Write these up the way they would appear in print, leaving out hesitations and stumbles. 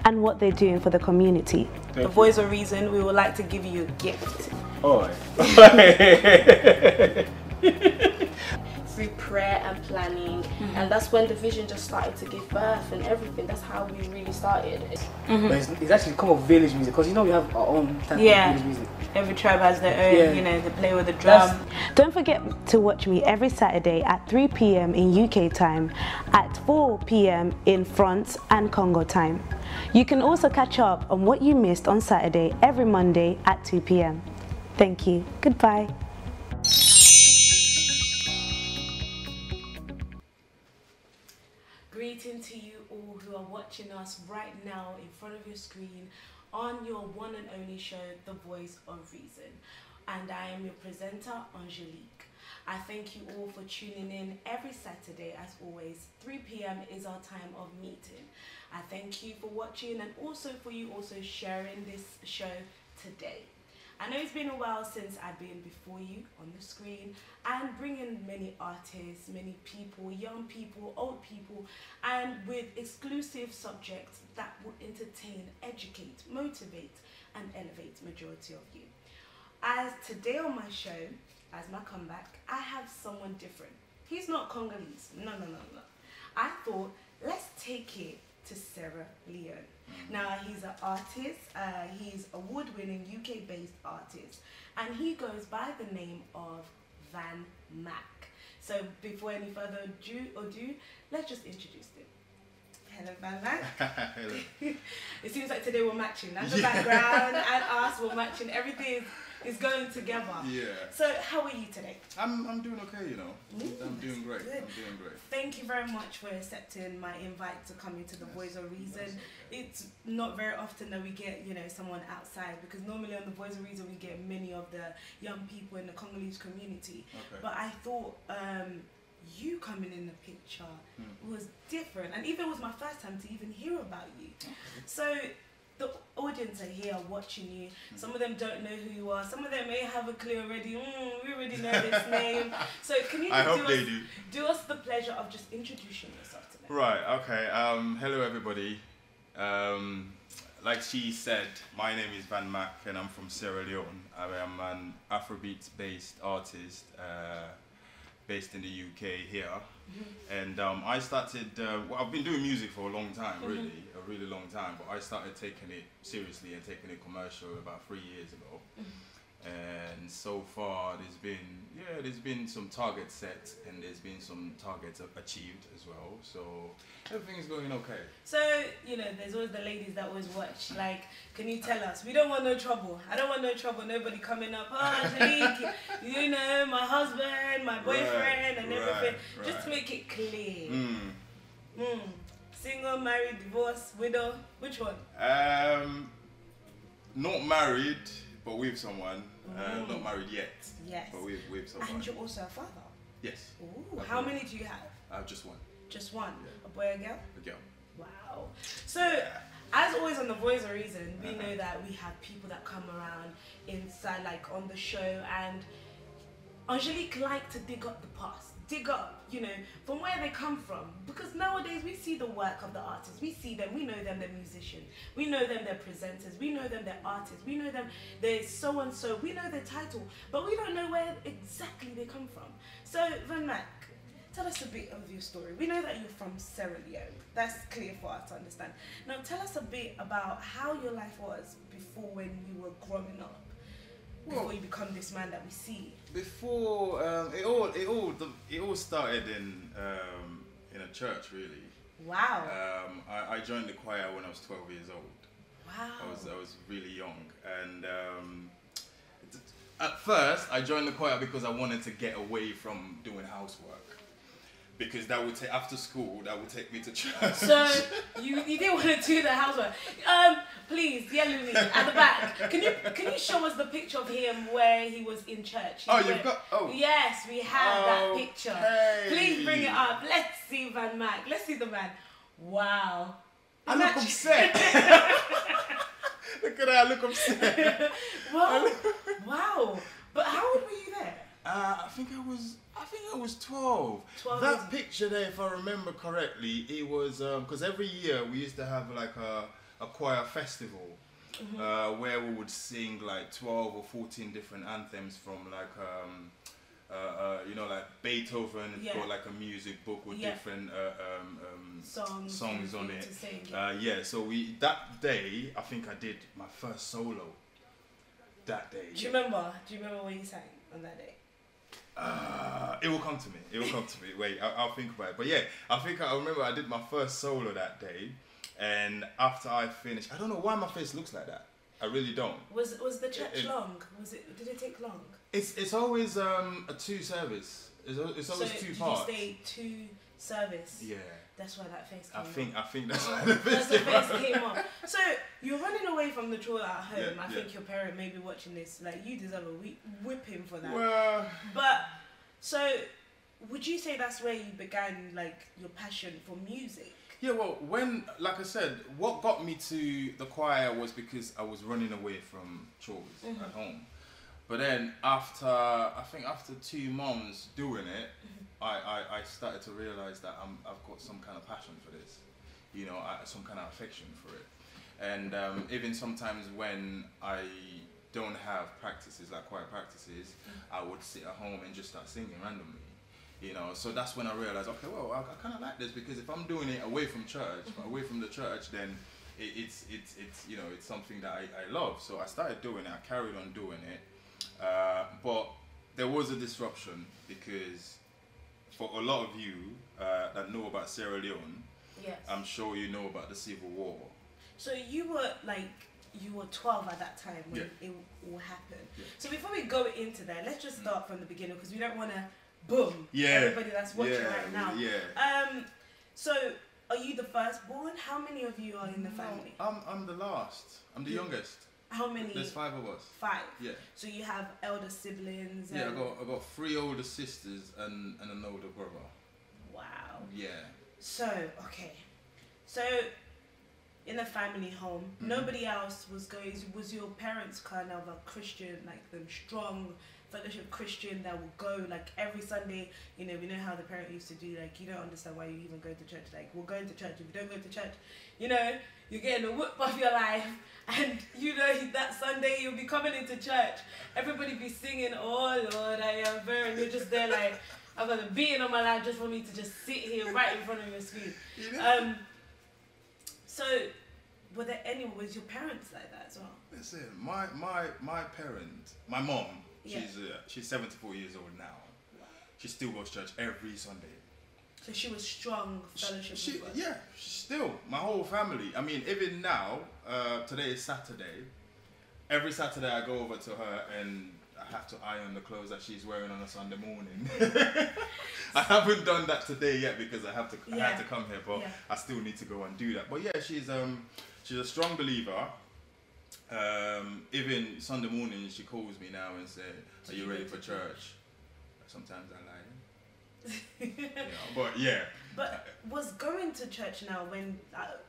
and what they're doing for the community. The Voice of Reason, we would like to give you a gift. Oh. Through prayer and planning, and that's when the vision just started to give birth and everything. That's how we really started. But it's actually come of village music, because you know we have our own type of village music. Every tribe has their own, you know, they play with the drum. Don't forget to watch me every Saturday at 3 p.m. in UK time, at 4 p.m. in France and Congo time. You can also catch up on what you missed on Saturday every Monday at 2 p.m. Thank you. Goodbye. Greeting to you all who are watching us right now in front of your screen on your one and only show, The Voice of Reason. And I am your presenter, Angelique. I thank you all for tuning in every Saturday. As always, 3 p.m. is our time of meeting. I thank you for watching, and also for you also sharing this show today. I know it's been a while since I've been before you on the screen and bringing many artists, many people, young people, old people, and with exclusive subjects that will entertain, educate, motivate, and elevate majority of you. As today on my show, as my comeback, I have someone different. He's not Congolese. No. I thought, let's take it to Sierra Leone. Now, he's an artist, he's award-winning UK-based artist, and he goes by the name of Vanmac. So before any further ado, let's just introduce him. Hello, Vanmac. Hello. It seems like today we're matching. That's the background and us, we're matching. Everything is going together. Yeah. So how are you today? I'm doing okay, you know. I'm doing great. Good. I'm doing great. Thank you very much for accepting my invite to come into the Voice of Reason. Okay. It's not very often that we get, you know, someone outside, because normally on the Voice of Reason we get many of the young people in the Congolese community. Okay. But I thought you coming in the picture was different, and even it was my first time to even hear about you. Okay. So the audience are here watching you. Some of them don't know who you are. Some of them may have a clue already. We already know this name. So can you do us the pleasure of just introducing yourself to them? Right, okay. Hello everybody. Like she said, my name is Vanmac and I'm from Sierra Leone. I am an Afrobeats-based artist based in the UK here. And I started, well, I've been doing music for a long time, really long time, but I started taking it seriously and taking it commercial about 3 years ago. And so far there's been some targets set, and there's been some targets achieved as well, so everything's going okay. So, you know, there's always the ladies that always watch, like, can you tell us, we don't want no trouble, I don't want no trouble, nobody coming up, oh Angelique, you know, my husband, my boyfriend, and everything, just to make it clear. Single, married, divorced, widow, which one? Not married, but with someone. Not married yet. Yes. But with someone. And you're also a father? Yes. Ooh, how many do you have? Just one. Just one? Yeah. A boy, a girl? A girl. Wow. So, as always on The Voice of Reason, we know that we have people that come around inside, like on the show, and Angelique like to dig up the past. Dig up, you know, from where they come from, because nowadays we see the work of the artists, we see them, we know them, they're musicians, we know them, they're presenters, we know them, they're artists, we know them, they're so and so, we know their title, but we don't know where exactly they come from. So Vanmac, tell us a bit of your story. We know that you're from Sierra Leone, that's clear for us to understand. Now tell us a bit about how your life was before, when you were growing up, before you become this man that we see. Before it all started in a church, really. Wow. I joined the choir when I was 12 years old. Wow. I was really young, and at first I joined the choir because I wanted to get away from doing housework. Because that would take, after school, that would take me to church. So you didn't want to do the housework. Please, Yellowy at the back. Can you show us the picture of him where he was in church? Yes, we have that picture. Please bring it up. Let's see Vanmac. Let's see the man. Wow. I look upset. Look at that, I look upset. Wow. But how old were you there? I think I was 12. That picture there, if I remember correctly, it was because every year we used to have like a a choir festival where we would sing like 12 or 14 different anthems from like you know, like Beethoven got like a music book with different songs on it. Yeah, so that day I think I did my first solo. That day. Do you remember what you sang on that day? It will come to me. It will come to me. Wait, I'll think about it. But yeah, I remember I did my first solo that day, and after I finished, I don't know why my face looks like that. I really don't. Was the church long? Did it take long? It's always a 2 service. It's always 2 parts. Did you stay 2 service? Yeah. That's why that face came I think that's why the face came up. So you're running away from the chore at home. I think your parent may be watching this. Like, you deserve a whipping for that. Well, but so would you say that's where you began, like, your passion for music? Yeah, well, like I said, what got me to the choir was because I was running away from chores at home. But then after 2 months doing it, I started to realize that I've got some kind of passion for this, you know, some kind of affection for it. And even sometimes when I don't have practices, like choir practices, I would sit at home and just start singing randomly. You know, so that's when I realized, okay, well, I kind of like this, because if I'm doing it away from church, away from the church, then it's you know, it's something that I love. So I started doing it. I carried on doing it, but there was a disruption, because for a lot of you that know about Sierra Leone, I'm sure you know about the Civil War. So you were 12 at that time when it all happened. So before we go into that, let's just start from the beginning, because we don't want to boom everybody that's watching right now. So are you the firstborn? How many of you are in the family? I'm the last. I'm the youngest. How many? There's 5 of us. 5. Yeah. So you have elder siblings. Yeah, I got 3 older sisters and an older brother. Wow. Yeah. So so in the family home, nobody else was going. Was your parents kind of a Christian, like them strong fellowship Christian that will go like every Sunday? You know, we know how the parent used to do. Like, you don't understand why you even go to church. Like, we're going to church. If you don't go to church, you know, you're getting a whoop of your life. And you know, that Sunday you'll be coming into church, everybody be singing, "Oh Lord, I am very," and you're just there like, I've got a beating on my life just for me to just sit here right in front of your screen. So was your parents like that as well? Listen, my parent, my mom, she's 74 years old now. She still goes to church every Sunday. So she was strong fellowship. Yeah, still. My whole family. I mean, even now, today is Saturday. Every Saturday I go over to her and I have to iron the clothes that she's wearing on a Sunday morning. I haven't done that today yet because I had to come here, but I still need to go and do that. But yeah, she's a strong believer. Even Sunday morning she calls me now and says, "Are you ready for church?" Sometimes I lie. But yeah. But was going to church now, when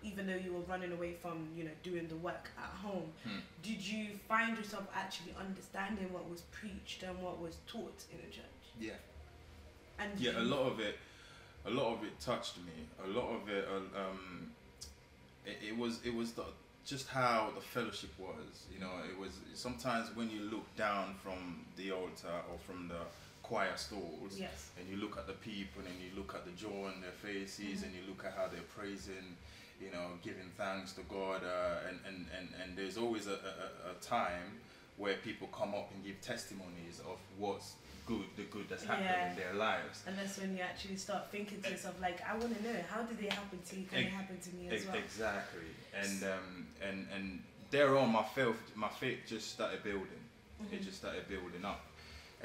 even though you were running away from, you know, doing the work at home, did you find yourself actually understanding what was preached and what was taught in the church? Yeah. And a lot of it touched me. A lot of it, it was just how the fellowship was. You know, it was sometimes when you look down from the altar or from the choir stalls, and you look at the people and you look at the joy on their faces, and you look at how they're praising, you know, giving thanks to God, and there's always a time where people come up and give testimonies of what's the good that's happening in their lives. And that's when you actually start thinking to yourself, like, I want to know, how did it happen to you? Can it happen to me as well? Exactly. And thereon my faith just started building. It just started building up.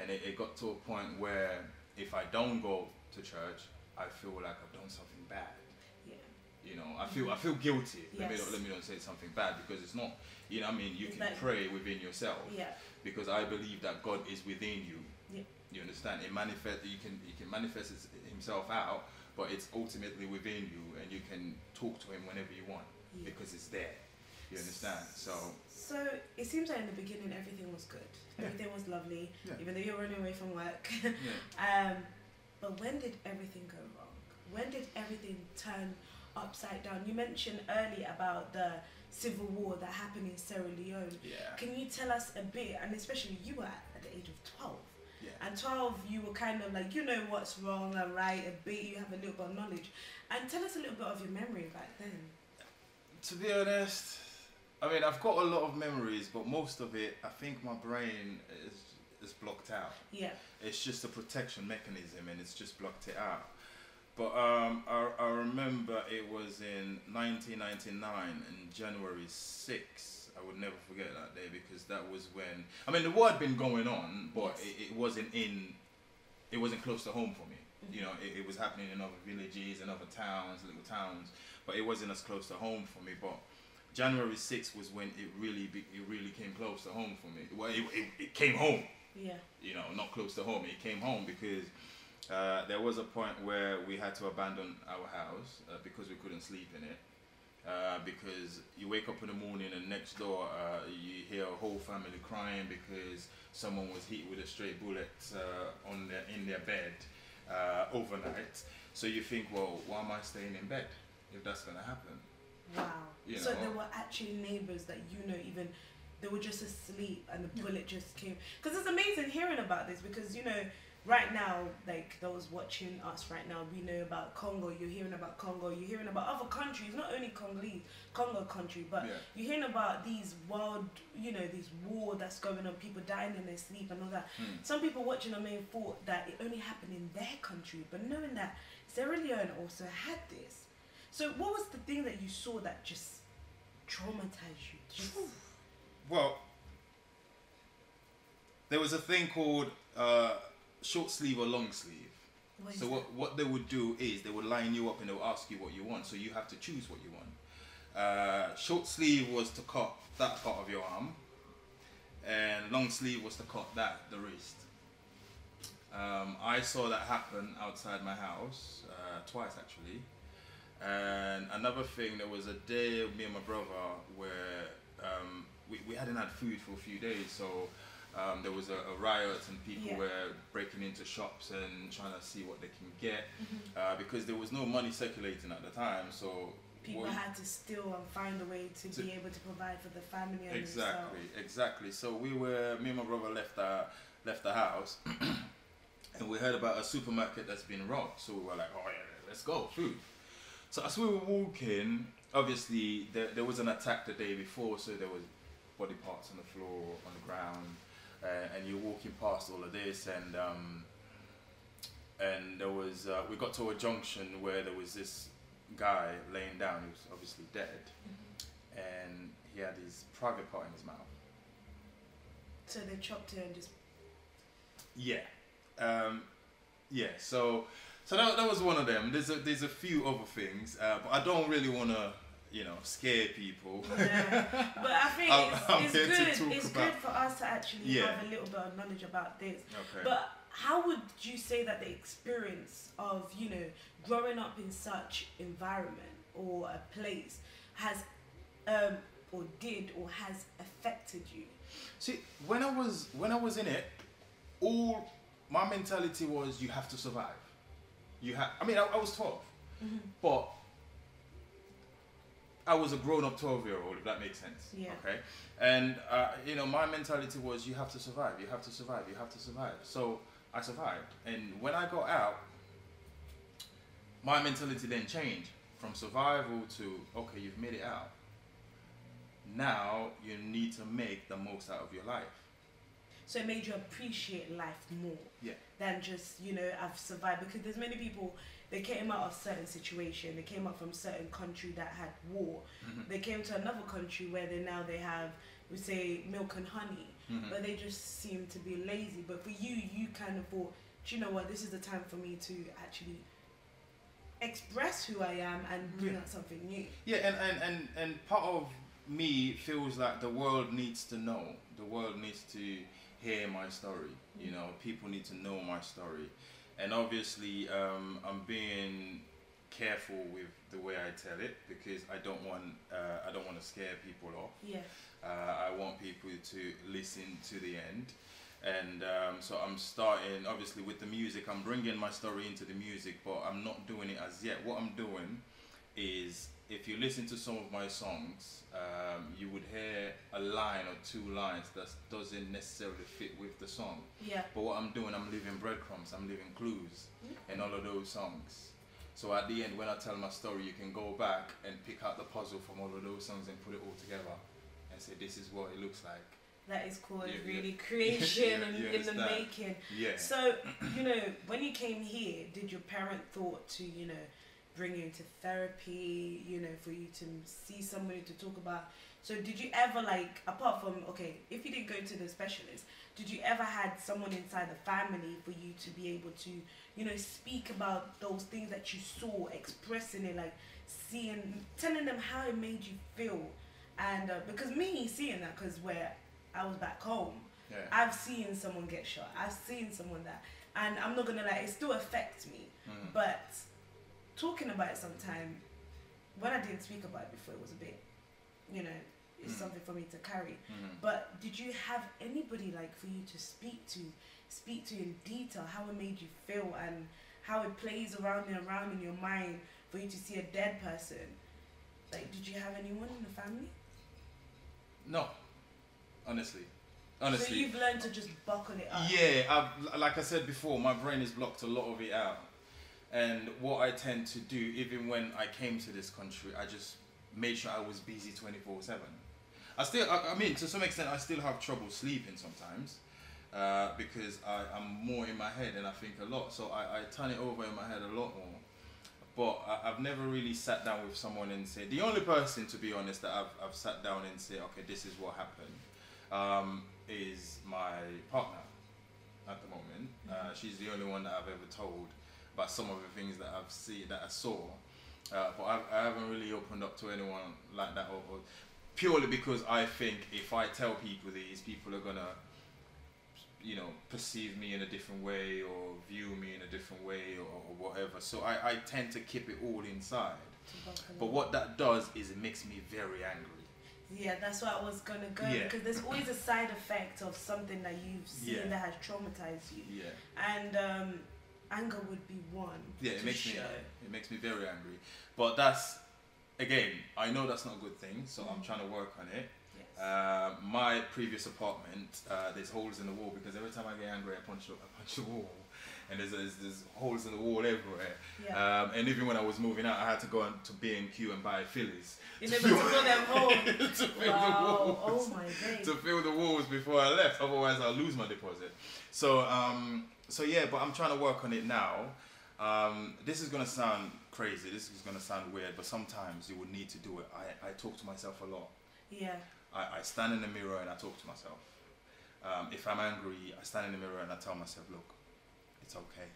And it got to a point where if I don't go to church, I feel like I've done something bad. Yeah. You know, I feel guilty. Let me not say something bad, because it's not. You know, I mean, you can pray within yourself. Yeah. Because I believe that God is within you. Yeah. You understand? It manifest. He can manifest himself out, but it's ultimately within you, and you can talk to him whenever you want, because it's there. You understand? So it seems like in the beginning everything was good. Everything was lovely, even though you were running away from work. But when did everything go wrong? When did everything turn upside down? You mentioned earlier about the civil war that happened in Sierra Leone. Yeah. Can you tell us a bit, and especially you were at the age of 12. Yeah. And 12, you were kind of like, you know what's wrong and right a bit, you have a little bit of knowledge. And tell us a little bit of your memory back then. To be honest, I mean, I've got a lot of memories, but most of it, I think my brain is blocked out. Yeah. It's just a protection mechanism, and it's just blocked it out. But I remember it was in 1999, in January 6th. I would never forget that day, because that was when, I mean, the war had been going on, but yes. it wasn't close to home for me. You know, it was happening in other villages and other towns, little towns, but it wasn't as close to home for me. But January 6th was when it really came close to home for me. Well, it came home. Yeah. You know, not close to home. It came home because there was a point where we had to abandon our house because we couldn't sleep in it. Because you wake up in the morning and next door you hear a whole family crying because someone was hit with a stray bullet in their bed overnight. So you think, well, why am I staying in bed if that's going to happen? Wow. You so know? there were actually neighbours that even they were just asleep and the bullet just came. Because it's amazing hearing about this, because right now, like those watching us right now, we know about Congo, you're hearing about Congo, you're hearing about other countries, not only Congolese, Congo country, but you're hearing about these world, this war that's going on, people dying in their sleep and all that. Some people watching I may thought that it only happened in their country, but knowing that Sierra Leone also had this. So what was the thing that you saw that just traumatized you? Well, there was a thing called short sleeve or long sleeve. So what they would do is they would line you up and they would ask you what you want. So you have to choose what you want. Short sleeve was to cut that part of your arm, and long sleeve was to cut the wrist. I saw that happen outside my house twice actually. And another thing, there was a day me and my brother where we hadn't had food for a few days, so there was a riot and people were breaking into shops and trying to see what they can get because there was no money circulating at the time. So people had to steal and find a way to be able to provide for the family and exactly. So me and my brother left the house and we heard about a supermarket that's been robbed. So we were like, oh yeah, let's go, food. So as we were walking, obviously there was an attack the day before, so there was body parts on the floor, on the ground, and you're walking past all of this, and there was we got to a junction where there was this guy laying down. He was obviously dead, and he had his private part in his mouth. So they chopped it and just. So that was one of them. There's a few other things, but I don't really want to, scare people. Yeah. But I think it's good for us to actually have a little bit of knowledge about this. Okay. But how would you say that the experience of, growing up in such environment or a place has, or did or has affected you? See, when I was in it, my mentality was you have to survive. I was 12, but I was a grown-up 12-year-old, if that makes sense. Yeah. Okay. And my mentality was you have to survive. You have to survive. You have to survive. So I survived, and when I got out, my mentality then changed from survival to okay, you've made it out. Now you need to make the most out of your life. So it made you appreciate life more than just, I've survived. Because there's many people, they came out of certain situation, they came out from certain country that had war. They came to another country where they have, we say, milk and honey, but they just seem to be lazy. But for you, you kind of thought, do you know what, this is the time for me to actually express who I am and bring out something new. Yeah, and part of me feels like the world needs to know. The world needs to hear my story. People need to know my story, and obviously I'm being careful with the way I tell it because I don't want to scare people off. I want people to listen to the end, and so I'm starting obviously with the music. I'm bringing my story into the music, but I'm not doing it as yet. What I'm doing is if you listen to some of my songs, you would hear a line or two lines that doesn't necessarily fit with the song. Yeah. But what I'm doing, I'm leaving breadcrumbs, I'm leaving clues in all of those songs. So at the end, when I tell my story, you can go back and pick out the puzzle from all of those songs and put it all together and say, this is what it looks like. That is called really creation and in the making. Yeah. So, you know, when you came here, did your parent thought to, you know, bring you into therapy, you know, for you to see somebody to talk about? So did you ever, like, apart from, okay, if you didn't go to the specialist, did you ever had someone inside the family for you to be able to, you know, speak about those things that you saw, expressing it, like seeing, telling them how it made you feel? And because me seeing that, because where I was back home, I've seen someone get shot, I've seen someone that, and I'm not gonna lie, it still affects me. But talking about it sometime, when I didn't speak about it before, it was a bit, you know, it's something for me to carry. But did you have anybody like for you to speak to in detail how it made you feel and how it plays around and around in your mind for you to see a dead person? Like, did you have anyone in the family? No, honestly. So you've learned to just buckle it up. Yeah, like I said before, my brain has blocked a lot of it out. And what I tend to do, even when I came to this country, I just made sure I was busy 24/7. I mean, to some extent, I still have trouble sleeping sometimes because I'm more in my head and I think a lot. So I turn it over in my head a lot more. But I've never really sat down with someone and said, the only person, to be honest, that I've sat down and said, okay, this is what happened, is my partner at the moment. She's the only one that I've ever told about some of the things that I've seen, that I saw. But I haven't really opened up to anyone like that, or purely because I think if I tell people these, people are gonna, you know, perceive me in a different way or view me in a different way or whatever. So I tend to keep it all inside. But what that does is it makes me very angry. Yeah, that's where I was gonna go, because there's always a side effect of something that you've seen that has traumatized you. Yeah. And anger would be one. Yeah, it makes me very angry. But that's, again, I know that's not a good thing, so I'm trying to work on it. Yes. My previous apartment, there's holes in the wall because every time I get angry, I punch the wall, and there's holes in the wall everywhere. Yeah. And even when I was moving out, I had to go to B&Q and buy fillies. You never to fill them home. To fill the walls. Oh my days. To fill the walls before I left, otherwise I'll lose my deposit. So so yeah, but I'm trying to work on it now. This is gonna sound crazy. This is gonna sound weird, but sometimes you would need to do it. I talk to myself a lot. Yeah. I stand in the mirror and I talk to myself. If I'm angry, I stand in the mirror and I tell myself, look, it's okay.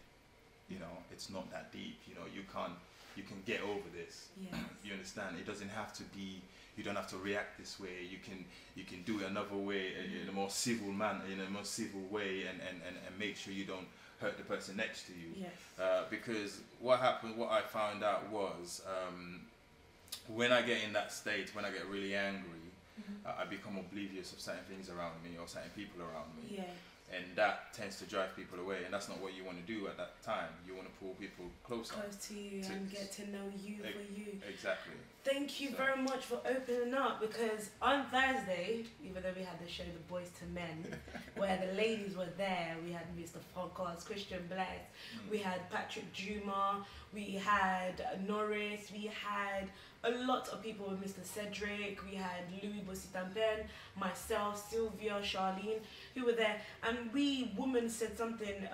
You know, it's not that deep. You know, you can get over this. Yes. You understand? It doesn't have to be. You don't have to react this way. You can do it another way, in a more civil manner, in a more civil way, and make sure you don't hurt the person next to you. Yes. Because what I found out was when I get in that state, when I get really angry, I become oblivious of certain things around me or certain people around me. Yeah. And that tends to drive people away, and that's not what you want to do at that time. You want to pull people close to you and get to know you for you. Exactly. Thank you very much for opening up, because on Thursday, even though we had the show The Boys to Men, where the ladies were there, we had Mr. Forecast, Christian Bless, we had Patrick Juma, we had Norris, we had a lot of people with Mr. Cedric, we had Louis Bossitampen, myself, Sylvia, Charlene, who were there, and we women said something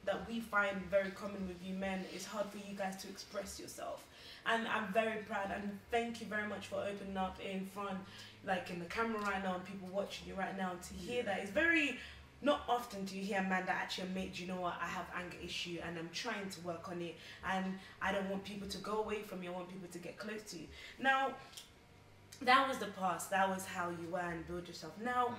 that we find very common with you men. It's hard for you guys to express yourself, and I'm very proud, and thank you very much for opening up in front, like in the camera right now, and people watching you right now, to hear that. It's very, not often do you hear a man that actually admits, you know what, I have anger issue and I'm trying to work on it, and I don't want people to go away from you, I want people to get close to you. Now, that was the past, that was how you were and build yourself. Now,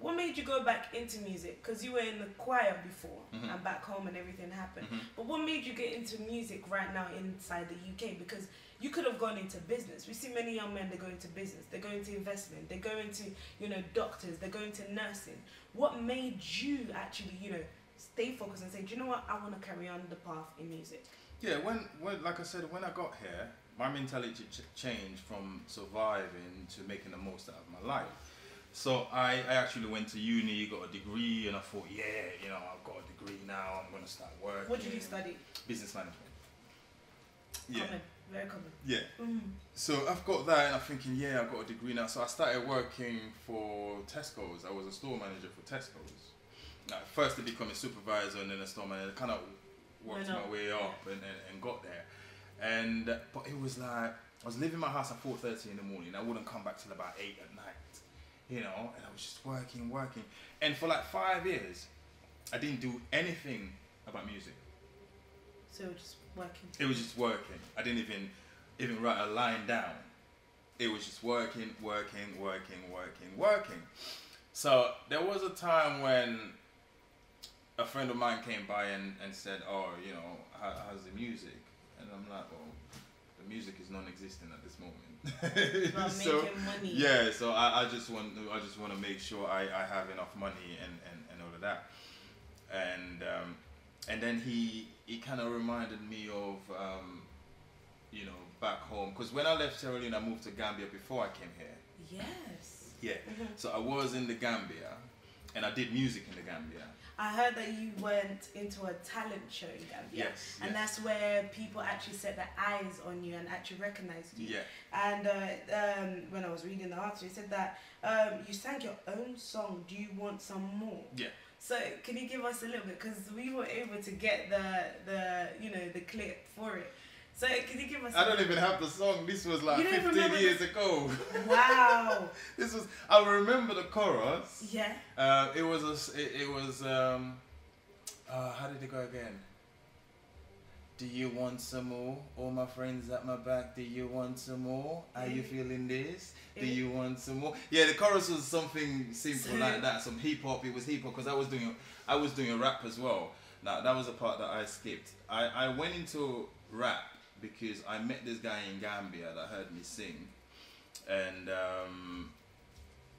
what made you go back into music? Because you were in the choir before and back home and everything happened. But what made you get into music right now inside the UK? Because you could have gone into business. We see many young men, they go into business, they go into investment, they go into, you know, doctors, they go into nursing. What made you actually, you know, stay focused and say, do you know what, I want to carry on the path in music? Yeah, when like I said, when I got here, my mentality changed from surviving to making the most out of my life. So I actually went to uni, got a degree, and I thought, yeah, you know, I've got a degree now, I'm going to start working. What did you study? Business management. Yeah. Common, very common. Yeah. So I've got that, and I'm thinking, yeah, I've got a degree now. So I started working for Tesco's. I was a store manager for Tesco's. First to become a supervisor and then a store manager. Kind of worked my way up and got there. And but it was like, I was leaving my house at 4:30 in the morning. I wouldn't come back till about 8 at night. You know, and I was just working. And for like 5 years, I didn't do anything about music. So just working. It was just working. I didn't even write a line down. It was just working. So there was a time when a friend of mine came by and said, oh, you know, how's the music? And I'm like, well, the music is non-existent at this moment. About So, making money. yeah, so I just want to make sure I have enough money and all of that. And then he kind of reminded me of, you know, back home. Because when I left Sierra Leone, I moved to Gambia before I came here. Yes. Yeah. So I was in the Gambia, and I did music in the Gambia. I heard that you went into a talent show in Gambia. Yes. And that's where people actually set their eyes on you and actually recognized you. Yeah. And when I was reading the article, it said that you sang your own song, Do You Want Some More? Yeah. So can you give us a little bit, because we were able to get the you know, the clip for it. So can you give us? I don't even have the song. This was like 15 years ago. Wow. This was. I remember the chorus. Yeah. It was how did it go again? Do you want some more? All my friends at my back. Do you want some more? Are you feeling this? Do you want some more? Yeah, the chorus was something simple like that. Some hip hop. It was hip hop because I was doing a rap as well. Now that was a part that I skipped. I went into rap because I met this guy in Gambia that heard me sing, and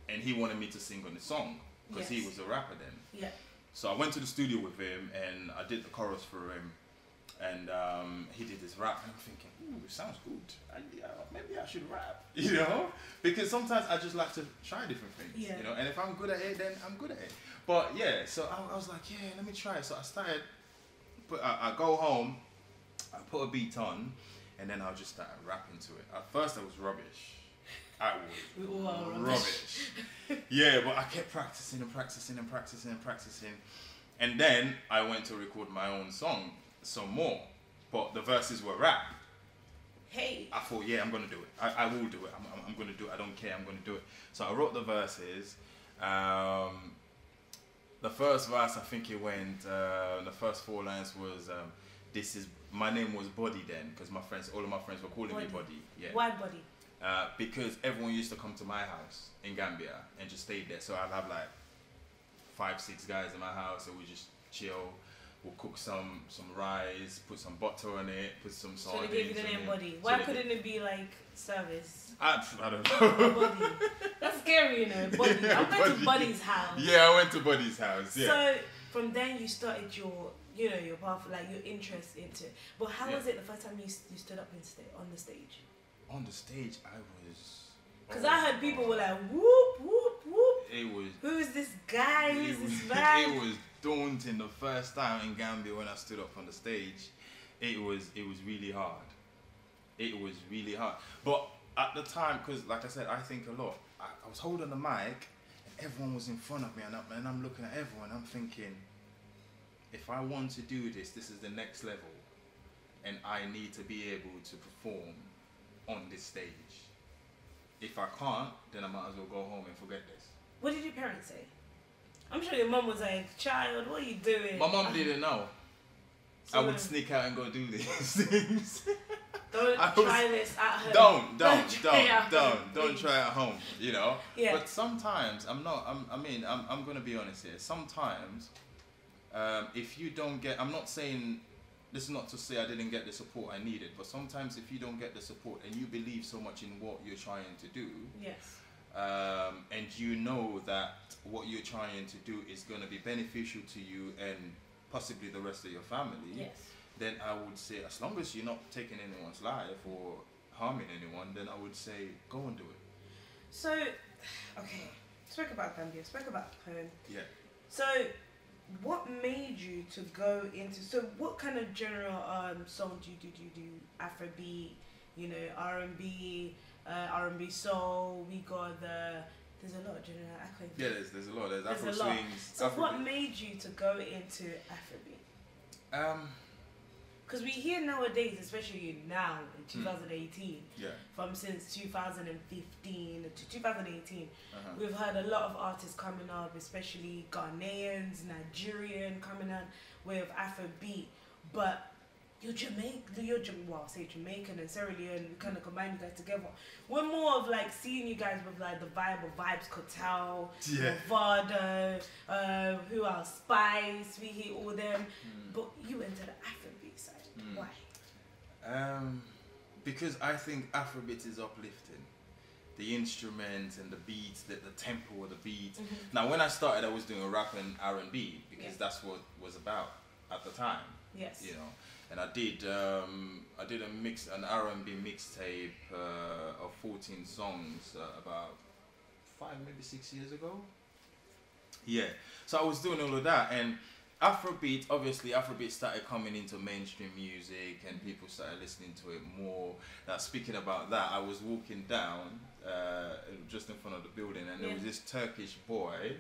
he wanted me to sing on the song because he was a rapper then. Yeah. So I went to the studio with him and I did the chorus for him, and he did this rap, and I'm thinking, ooh, it sounds good. Maybe I should rap, you know, because sometimes I just like to try different things, you know, and if I'm good at it, then I'm good at it. But yeah, so I was like, yeah, let me try it. So I started. I go home. I put a beat on, and then I just started rapping to it. At first, I was rubbish. I was rubbish. Yeah, but I kept practicing, and then I went to record my own song some more, but the verses were rap. Hey. I thought, yeah, I'm gonna do it. I will do it. I'm gonna do it. I don't care. I'm gonna do it. So I wrote the verses. The first verse, I think it went. The first 4 lines was. This is my name was Body then, because all of my friends were calling me Body. Yeah. Why Body? Because everyone used to come to my house in Gambia and just stay there. So I'd have like 5-6 guys in my house, and we just chill. We'll cook some rice, put some butter on it, put some sardines. So they gave you the name Body. Why couldn't it be like service? I don't know. Body. That's scary, you know. Body. I went to Buddy's house. Yeah, I went to Buddy's house. Yeah. So from then you started your path, like your interest into it. But how was it the first time you stood up on the stage? On the stage, I was. Because I heard people were like, whoop, whoop, whoop. It was. Who is this guy? Who is this man? It was daunting the first time in Gambia when I stood up on the stage. It was really hard. It was really hard. But at the time, because like I said, I think a lot. I was holding the mic, and everyone was in front of me, and I'm looking at everyone. I'm thinking, if I want to do this is the next level, and I need to be able to perform on this stage. If I can't, then I might as well go home and forget this. What did your parents say? I'm sure your mum was like, child, what are you doing? My mum didn't know. So I would sneak out and go do these things. Don't try this at home. Don't try at home, you know? Yeah. But sometimes, I'm going to be honest here. Sometimes, if you don't get, I'm not saying, this is not to say I didn't get the support I needed, but sometimes if you don't get the support and you believe so much in what you're trying to do, yes, and you know that what you're trying to do is going to be beneficial to you and possibly the rest of your family, yes, then I would say, as long as you're not taking anyone's life or harming anyone, then I would say go and do it. So, okay, spoke about Gambia, spoke about home. Yeah. So, what made you to go into? So, what kind of general song do you do? Afrobeat, you know, R&B, R&B soul. We got there's a lot of general. Yeah, there's a lot. There's Afro swings. So, Afrobeat. what made you to go into Afrobeat? Because we hear nowadays, especially now in 2018, since 2015 to 2018, we've heard a lot of artists coming up, especially Ghanaians, Nigerian coming up with Afrobeat. But you're Jamaican and Sierra Leone, we kind of combine you guys together. We're more of like seeing you guys with like the vibe of Vibes Cartel, Vado, who else, Spice, we hear all them. But you enter the Afrobeat side. Why? Because I think Afrobeat is uplifting. The instruments and the beats, the tempo of the beat. Now, when I started, I was doing rap and R&B because that's what was about at the time. Yes. You know, and I did an R&B mixtape of 14 songs about 5, maybe 6 years ago. Yeah. So I was doing all of that, and Afrobeat started coming into mainstream music and people started listening to it more. Now, speaking about that, I was walking down just in front of the building, and there was this Turkish boy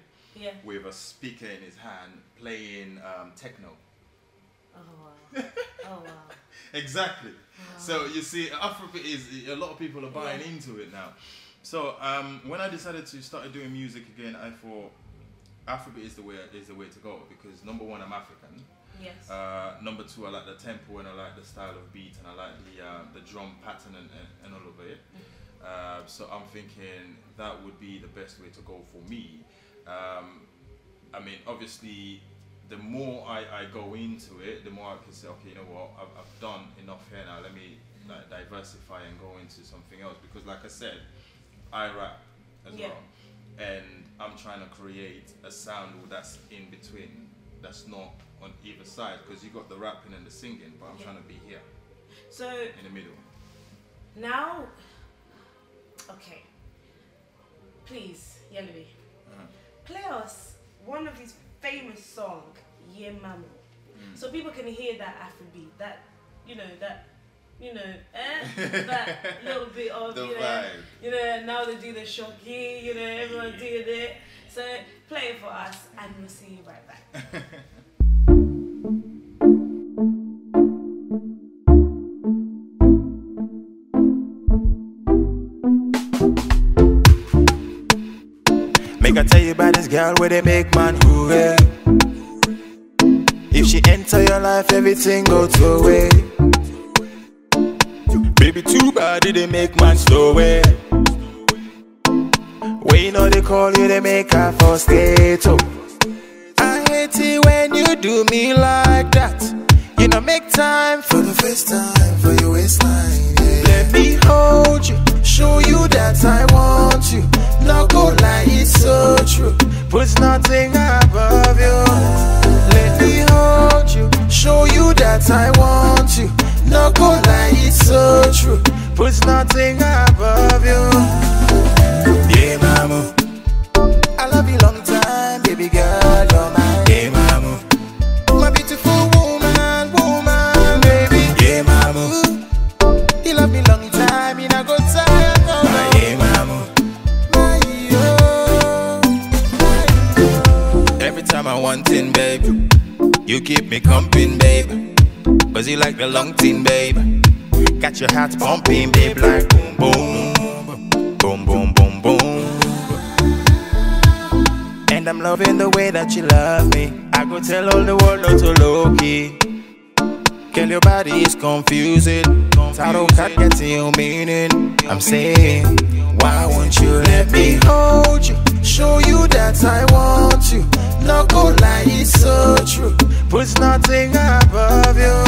with a speaker in his hand playing techno. Oh wow. Oh wow. Exactly. Wow. So you see, Afrobeat is, a lot of people are buying into it now. So when I decided to start doing music again, I thought Afrobeat is the way to go, because number one, I'm African. Yes. Number two, I like the tempo and I like the style of beat and I like the drum pattern and all of it. So I'm thinking that would be the best way to go for me. I mean, obviously, the more I go into it, the more I can say, okay, you know what, I've done enough here now. Let me like diversify and go into something else, because like I said, I rap as well. And I'm trying to create a sound that's in between, that's not on either side, because you got the rapping and the singing, but I'm trying to be here. So in the middle. Now, okay, please, Yellowy, play us one of these famous songs, Ye Mamu, so people can hear that Afrobeat, that that little bit of vibe. Now they do the shocky, everyone doing it. So play it for us, and we'll see you right back. Make I tell you about this girl where they make man hooray. If she enter your life, everything go to away. Baby, too bad they make man slow way. When you know they call you, they make her frustrate. I hate it when you do me like that. You know, make time for the first time for your waistline. Let me hold you, show you that I want you. No go lie, it's so true. Puts nothing above you. Let me hold you, show you that I want you. No go lie, it's so true. Puts nothing above you. Yeah, mama, I love you long time, baby girl, you're mine. Yeah, mama, my beautiful woman, baby. Yeah, mama, you love me long time, you not go tired. Yeah, mama, every time I want in, baby, you keep me comping, baby. Cause you like the long thing, baby. Got your heart pumping, babe, like boom, boom, boom, boom, boom, boom. And I'm loving the way that you love me. I go tell all the world not to low key. Girl, your body is confusing. I don't get your meaning. I'm saying, why won't you let me hold you? Show you that I want you. No go lie, it's so true. Puts nothing above you.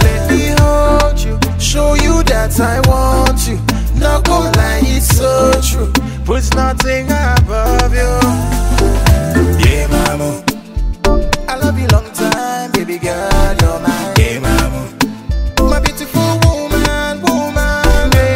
Let me hold you, show you that I want you. No go lie, it's so true. Puts nothing above you. Yeah, mama, I love you long time, baby girl, you're mine. Yeah, mama, my beautiful woman, baby.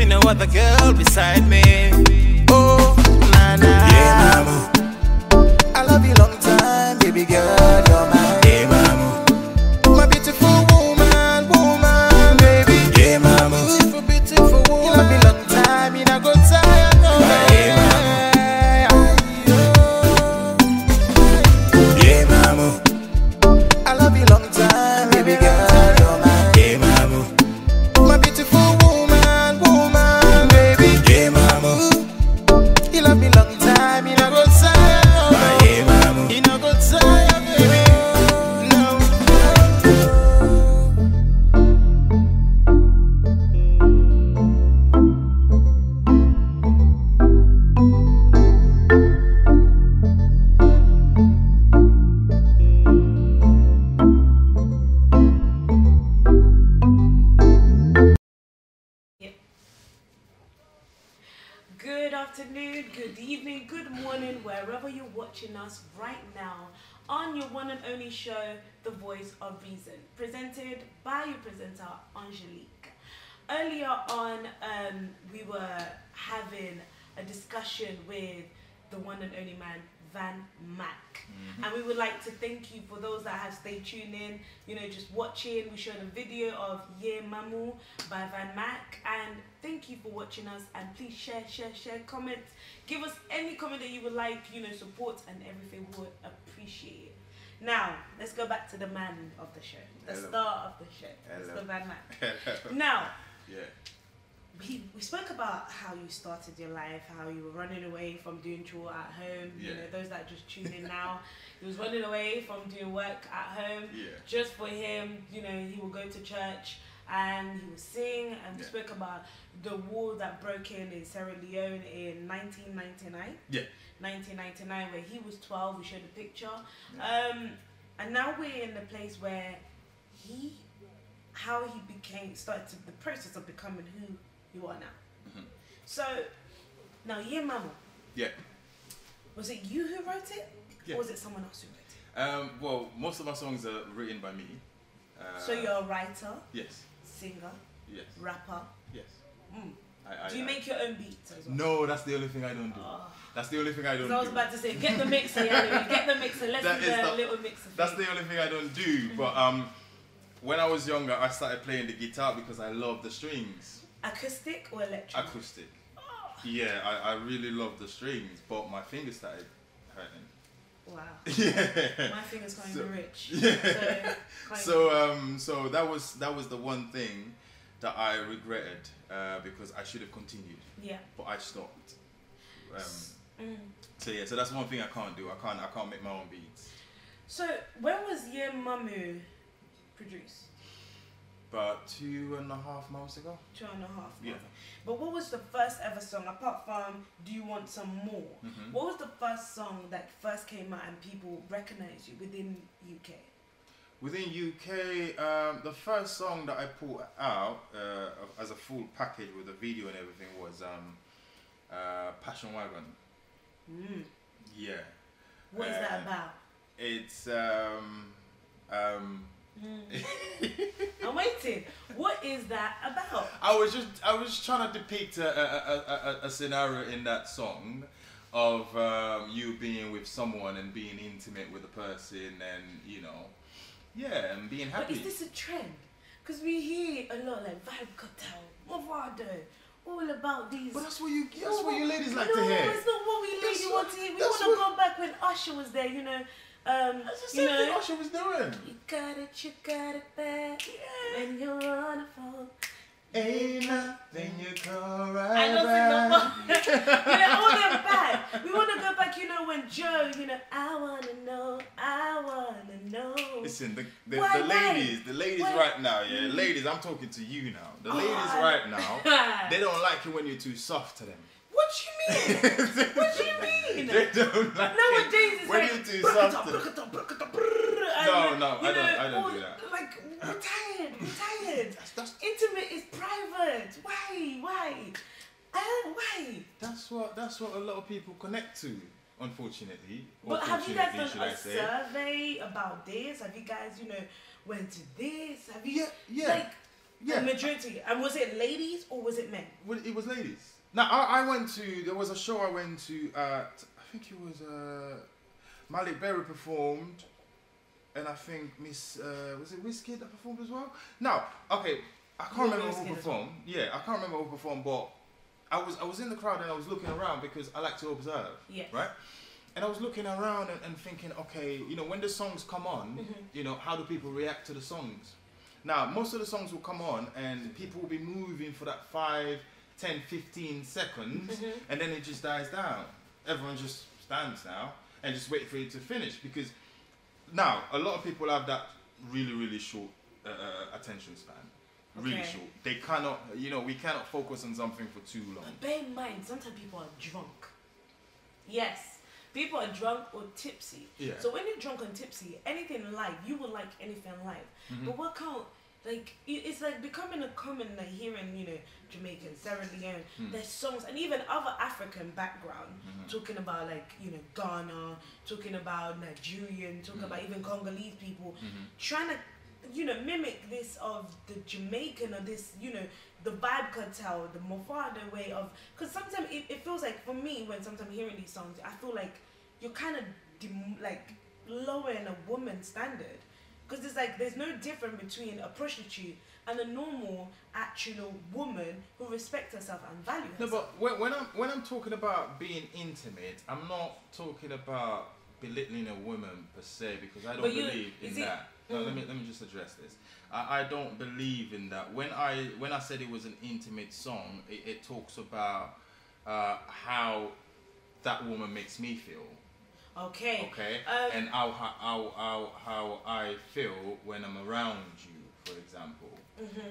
see no other girl beside me. Oh, nah, nah. Yeah, mama. I love you long time, baby girl, you're my. Yeah, mama. My beautiful woman, baby. Yeah, mama. Beautiful, beautiful woman. You love me long time, you know go tired. Oh, yeah, mama. Yeah, mama. I love you long time, baby girl, you're my. Yeah, mama. My beautiful woman, baby. Yeah, mama. You love me long time, you know go tired. You know go tired, baby. No. Good afternoon, good evening, good morning, wherever you're watching us right now on your one and only show, The Voice of Reason, presented by your presenter, Angelique. Earlier on, we were having a discussion with the one and only man, Vanmac. And we would like to thank you for those that have stayed tuned in, you know, just watching. We showed a video of Ye Mamu by Vanmac, and thank you for watching us. And please share, comment, give us any comment that you would like, you know, support and everything. We would appreciate it. Now, let's go back to the man of the show, the star of the show, Mr. Vanmac. Now, we spoke about how you started your life, how you were running away from doing chore at home. You know, those that just tune in now, he was running away from doing work at home. Just for him, you know, he will go to church and he will sing. And we spoke about the war that broke in Sierra Leone in 1999. 1999, where he was 12. We showed a picture. And now we're in the place where how he started the process of becoming who you are now. So, now Ye Mama. Was it you who wrote it? Or was it someone else who wrote it? Well, most of my songs are written by me. So you're a writer? Yes. Singer? Yes. Rapper? Yes. Do you make your own beats as well? No, that's the only thing I don't do. That's the only thing I don't do. I was about to say, get the mixer, get the mixer. Let's do a little mixer. That's the only thing I don't do. But when I was younger, I started playing the guitar because I love the strings. Acoustic or electric? Acoustic. Yeah, I really love the strings, but my fingers started hurting. Wow. My fingers can't even reach. So that was the one thing that I regretted because I should have continued. But I stopped. So that's one thing I can't do. I can't make my own beats. So when was Ye Mamu produced? About 2.5 months ago. 2.5 months. But what was the first ever song, apart from Do You Want Some More? What was the first song that first came out and people recognized you within UK? Within UK, the first song that I put out as a full package with a video and everything was Passion Wagon. What is that about? It's I'm waiting. What is that about? I was trying to depict a scenario in that song of you being with someone and being intimate with a person and, you know, and being happy. But is this a trend? Because we hear a lot like Vibe Cartel, Movado, all about these. But that's what you ladies like to hear. No, it's not what we ladies want to hear. We want to go back when Usher was there, you know. That's the same thing Usher was doing. You got it back. And you're on the phone. Ain't nothing you call right. I don't think no more. You know, all them back. We want to go back, you know, when Joe, you know, I want to know. Listen, the ladies right now, ladies, I'm talking to you now. The ladies right now, they don't like you when you're too soft to them. What you mean? What you mean? They don't like nowadays it's when like, you're too soft to them. No, I don't do that. Like, we're tired. That's intimate is private. Why? Why? That's what a lot of people connect to, unfortunately. But have you guys done a survey about this? Have you guys, you know, went to this? Have you? Yeah. Like, Yeah. The majority. And was it ladies or was it men? It was ladies. Now, I went to, there was a show I went to at, I think it was, Malik Berry performed, and I think was it Wizkid that performed as well? No, okay, I can't remember who performed. Yeah, I can't remember who performed, but I was in the crowd and I was looking around because I like to observe, right? And I was looking around and thinking, okay, you know, when the songs come on, you know, how do people react to the songs? Now, most of the songs will come on and people will be moving for that 5, 10, 15 seconds, and then it just dies down. Everyone just stands now and just wait for it to finish, because now a lot of people have that really short attention span. Really short. They cannot, you know, we cannot focus on something for too long. But bear in mind, sometimes people are drunk. Yes. People are drunk or tipsy. Yeah. So when you're drunk and tipsy, anything live, you will like anything live. But what can't, like, it's like becoming a common, like, here in, you know, Jamaican, Sierra Leone, there's songs, and even other African background, talking about, like, you know, Ghana, talking about Nigerian, talking about even Congolese people, trying to, you know, mimic this of the Jamaican, or this, you know, the vibe cartel, the Mofado way of, because sometimes it feels like, for me, when sometimes hearing these songs, I feel like you're kind of like lowering a woman's standard, because it's like there's no difference between a prostitute and a normal actual woman who respects herself and values herself. No, but when I'm talking about being intimate, I'm not talking about belittling a woman per se, because I don't believe in that. No, let me just address this. I don't believe in that. When I said it was an intimate song, it talks about how that woman makes me feel. Okay. Okay. And how I feel when I'm around you, for example.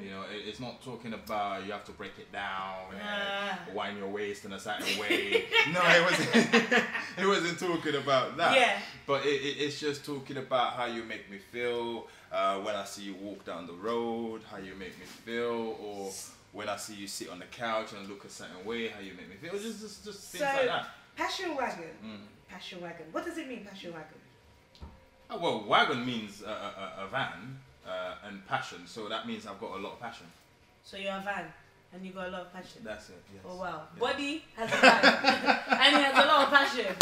You know, it's not talking about you have to break it down and wind your waist in a certain way. No, it wasn't talking about that. Yeah. But it's just talking about how you make me feel when I see you walk down the road, how you make me feel, or when I see you sit on the couch and look a certain way, how you make me feel. Just things like that. Passion wagon. Passion wagon. What does it mean, passion wagon? Oh, well, wagon means a van. And passion, so that means I've got a lot of passion. So you're a van and you got a lot of passion. That's it. Yes. Oh wow. Yes. Body has a van and he has a lot of passion.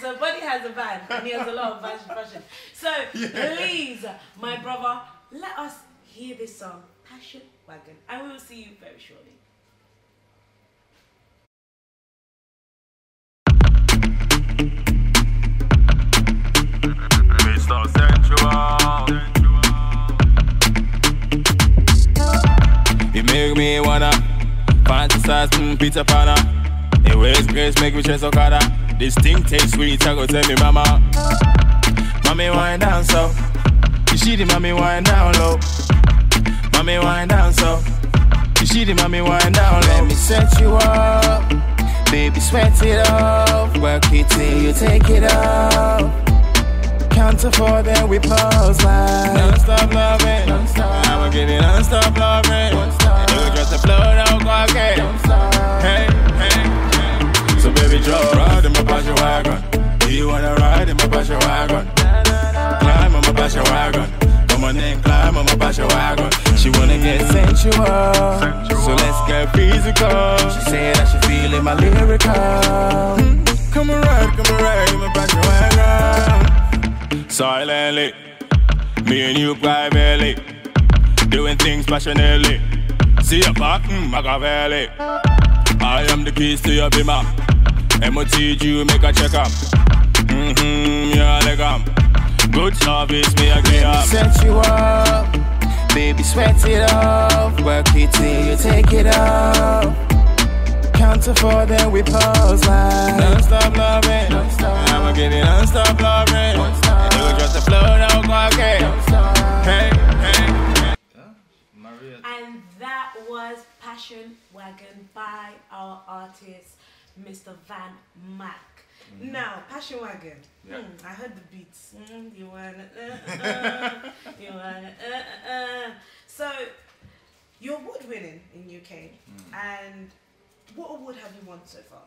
So Body has a van and he has a lot of passion. So please, my brother, let us hear this song, Passion Wagon, and we will see you very shortly. Mr. Sensual. You make me wanna fantasize, Peter Panna. It ways grace make me chase Okada. This thing tastes sweet, I go tell me mama. Mommy wind down so. You see the mommy wind down low. Mommy wind down so. You see the mommy wind down low. Let me set you up. Baby sweat it off. Work it till you take it off. Count to 4, then we pause like non-stop loving, I'ma give you non-stop loving. You just a flow down, go again. Hey, hey, hey. So baby, just ride in my passion wagon. Do you wanna ride in my passion wagon? Climb on my passion wagon. Come on and climb on my passion wagon. She wanna get sensual, so let's get physical. She said that she feeling my lyrical. Come and ride in my passion wagon. Silently, me and you privately, doing things passionately. See your back, Machiavelli. I am the keys to your bimmer. MOTG, you make a check up. Yeah, leg up. Good service, me a gear up. Set you up, baby sweat it off. Work it till you take it off. Count to 4, then we pause like non-stop loving, I'ma give you non-stop loving. You just a flow down, go again. Hey, hey. And that was Passion Wagon by our artist, Mr. Vanmac. Now, Passion Wagon. I heard the beats. You wanna, you wanna, So, you're award winning in UK, and what award have you won so far?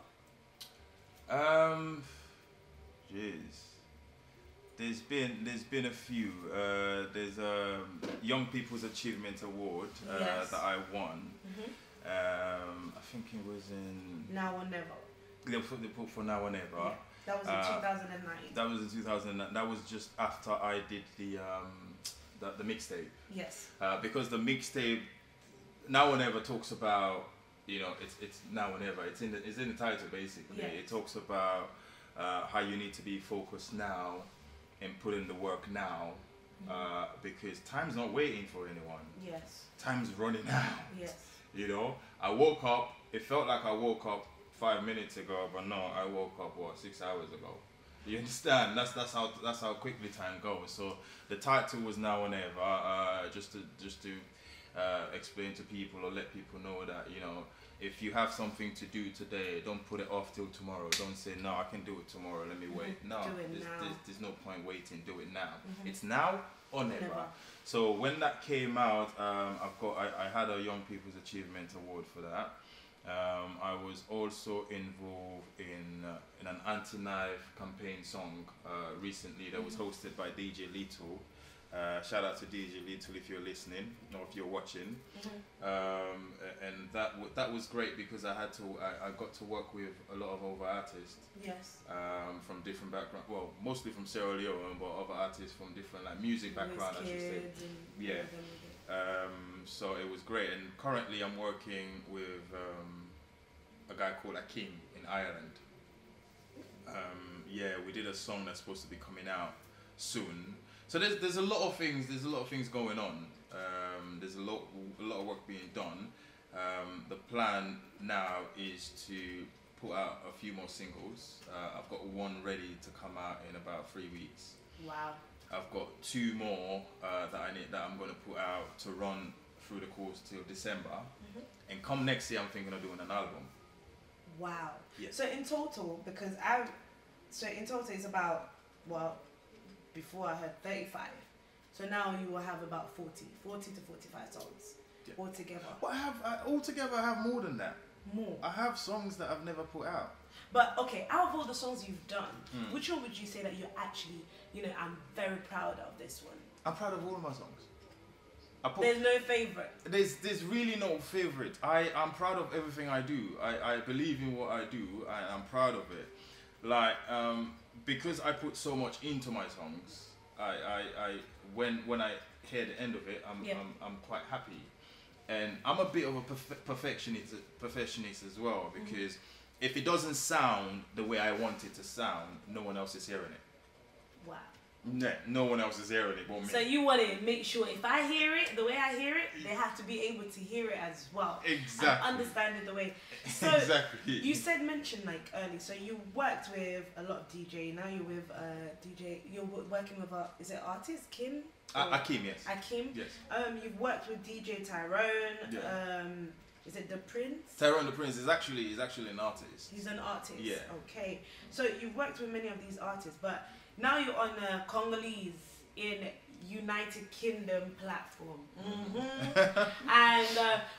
Jeez. There's been a few. There's Young People's Achievement Award Yes. that I won. I think it was in Now or Never. they put for Now or Never. Yeah. That was in 2009. That was in 2009. That was just after I did the mixtape. Yes. Because the mixtape Now or Never talks about, you know, it's now or never. It's in the title basically. Yeah. It talks about how you need to be focused now and put in the work now, because time's not waiting for anyone. Yes. Time's running out. Yes. You know, I woke up. It felt like I woke up 5 minutes ago, but no, I woke up 6 hours ago. You understand? That's how quickly time goes. So the title was Now or Never, just to explain to people or let people know that, you know, if you have something to do today, don't put it off till tomorrow. Don't say, no, I can do it tomorrow, let me wait. No, there's no point waiting, do it now. It's now or never. So when that came out, I had a Young People's Achievement Award for that. I was also involved in an anti-knife campaign song recently that was hosted by DJ Little. Shout out to DJ Little if you're listening or if you're watching. And that was great because I got to work with a lot of other artists. Yes. From different backgrounds. Well, mostly from Sierra Leone, but other artists from different music background, I should say. Yeah. So it was great. And currently I'm working with a guy called Akim in Ireland. We did a song that's supposed to be coming out soon. So there's a lot of things. There's a lot of things going on. There's a lot of work being done. The plan now is to put out a few more singles. I've got one ready to come out in about 3 weeks. Wow. I've got 2 more that I'm going to put out to run through the course till December. And come next year, I'm thinking of doing an album. Wow. Yes. So in total, it's about, well, before I had 35. So now you will have about 40 to 45 songs altogether. But altogether I have more than that. More. I have songs that I've never put out. But okay, out of all the songs you've done, which one would you say that you're actually, I'm very proud of this one? I'm proud of all of my songs. There's no favorite. There's really no favorite. I'm proud of everything I do. I believe in what I do. I'm proud of it. Like because I put so much into my songs, when I hear the end of it, I'm quite happy. And I'm a bit of a perfectionist as well, because if it doesn't sound the way I want it to sound, no one else is hearing it. Wow. No one else is hearing it but me. So you want to make sure if I hear it the way I hear it, they have to be able to hear it as well. Exactly. And understand it the way. So exactly. You mentioned like early, so you worked with a lot of DJ. Now you're with DJ. You're working with is it artist Kim? Akim, yes. Akim. Yes. You've worked with DJ Tyrone. Yeah. Is it The Prince? Tyrone the Prince is actually an artist. He's an artist. Yeah. Okay. So you've worked with many of these artists, but now you're on a Congolese in United Kingdom platform. And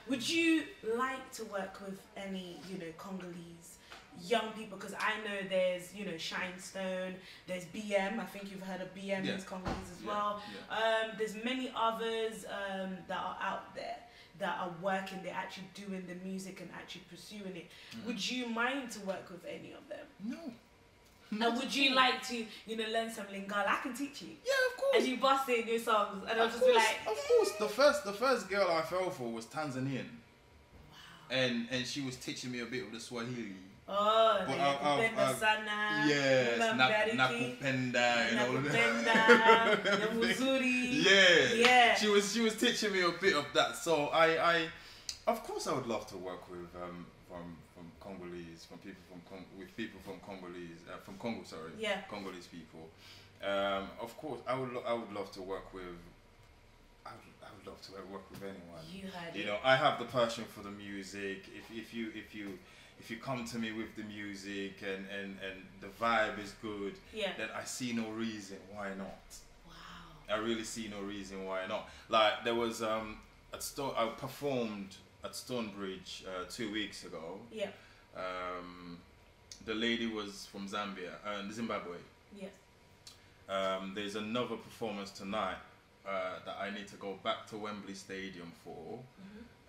would you like to work with any, Congolese young people? Because I know there's, Shine Stone, there's BM. I think you've heard of BM. He's Congolese as well. Yeah. There's many others that are out there that are working. They're actually doing the music and actually pursuing it. Would you mind to work with any of them? No. And would you like to, learn some Lingala? I can teach you. Yeah, of course. And you bust it in your songs, and I'll just be like, of course. The first girl I fell for was Tanzanian. Wow. And she was teaching me a bit of the Swahili. Oh, nakupenda sana. Yes, nakupenda and all of that. Namuzuri. Yeah. She was teaching me a bit of that. So I of course I would love to work with from Congolese, with people from Congolese, from Congo, sorry. Yeah. Congolese people. Of course, I would love to work with. I would love to work with anyone. You know, I have the passion for the music. If you come to me with the music and the vibe is good, then I see no reason why not. Wow. I really see no reason why not. Like there was I performed at Stonebridge 2 weeks ago. Yeah. The lady was from Zimbabwe. Yes. There's another performance tonight that I I need to go back to Wembley Stadium for,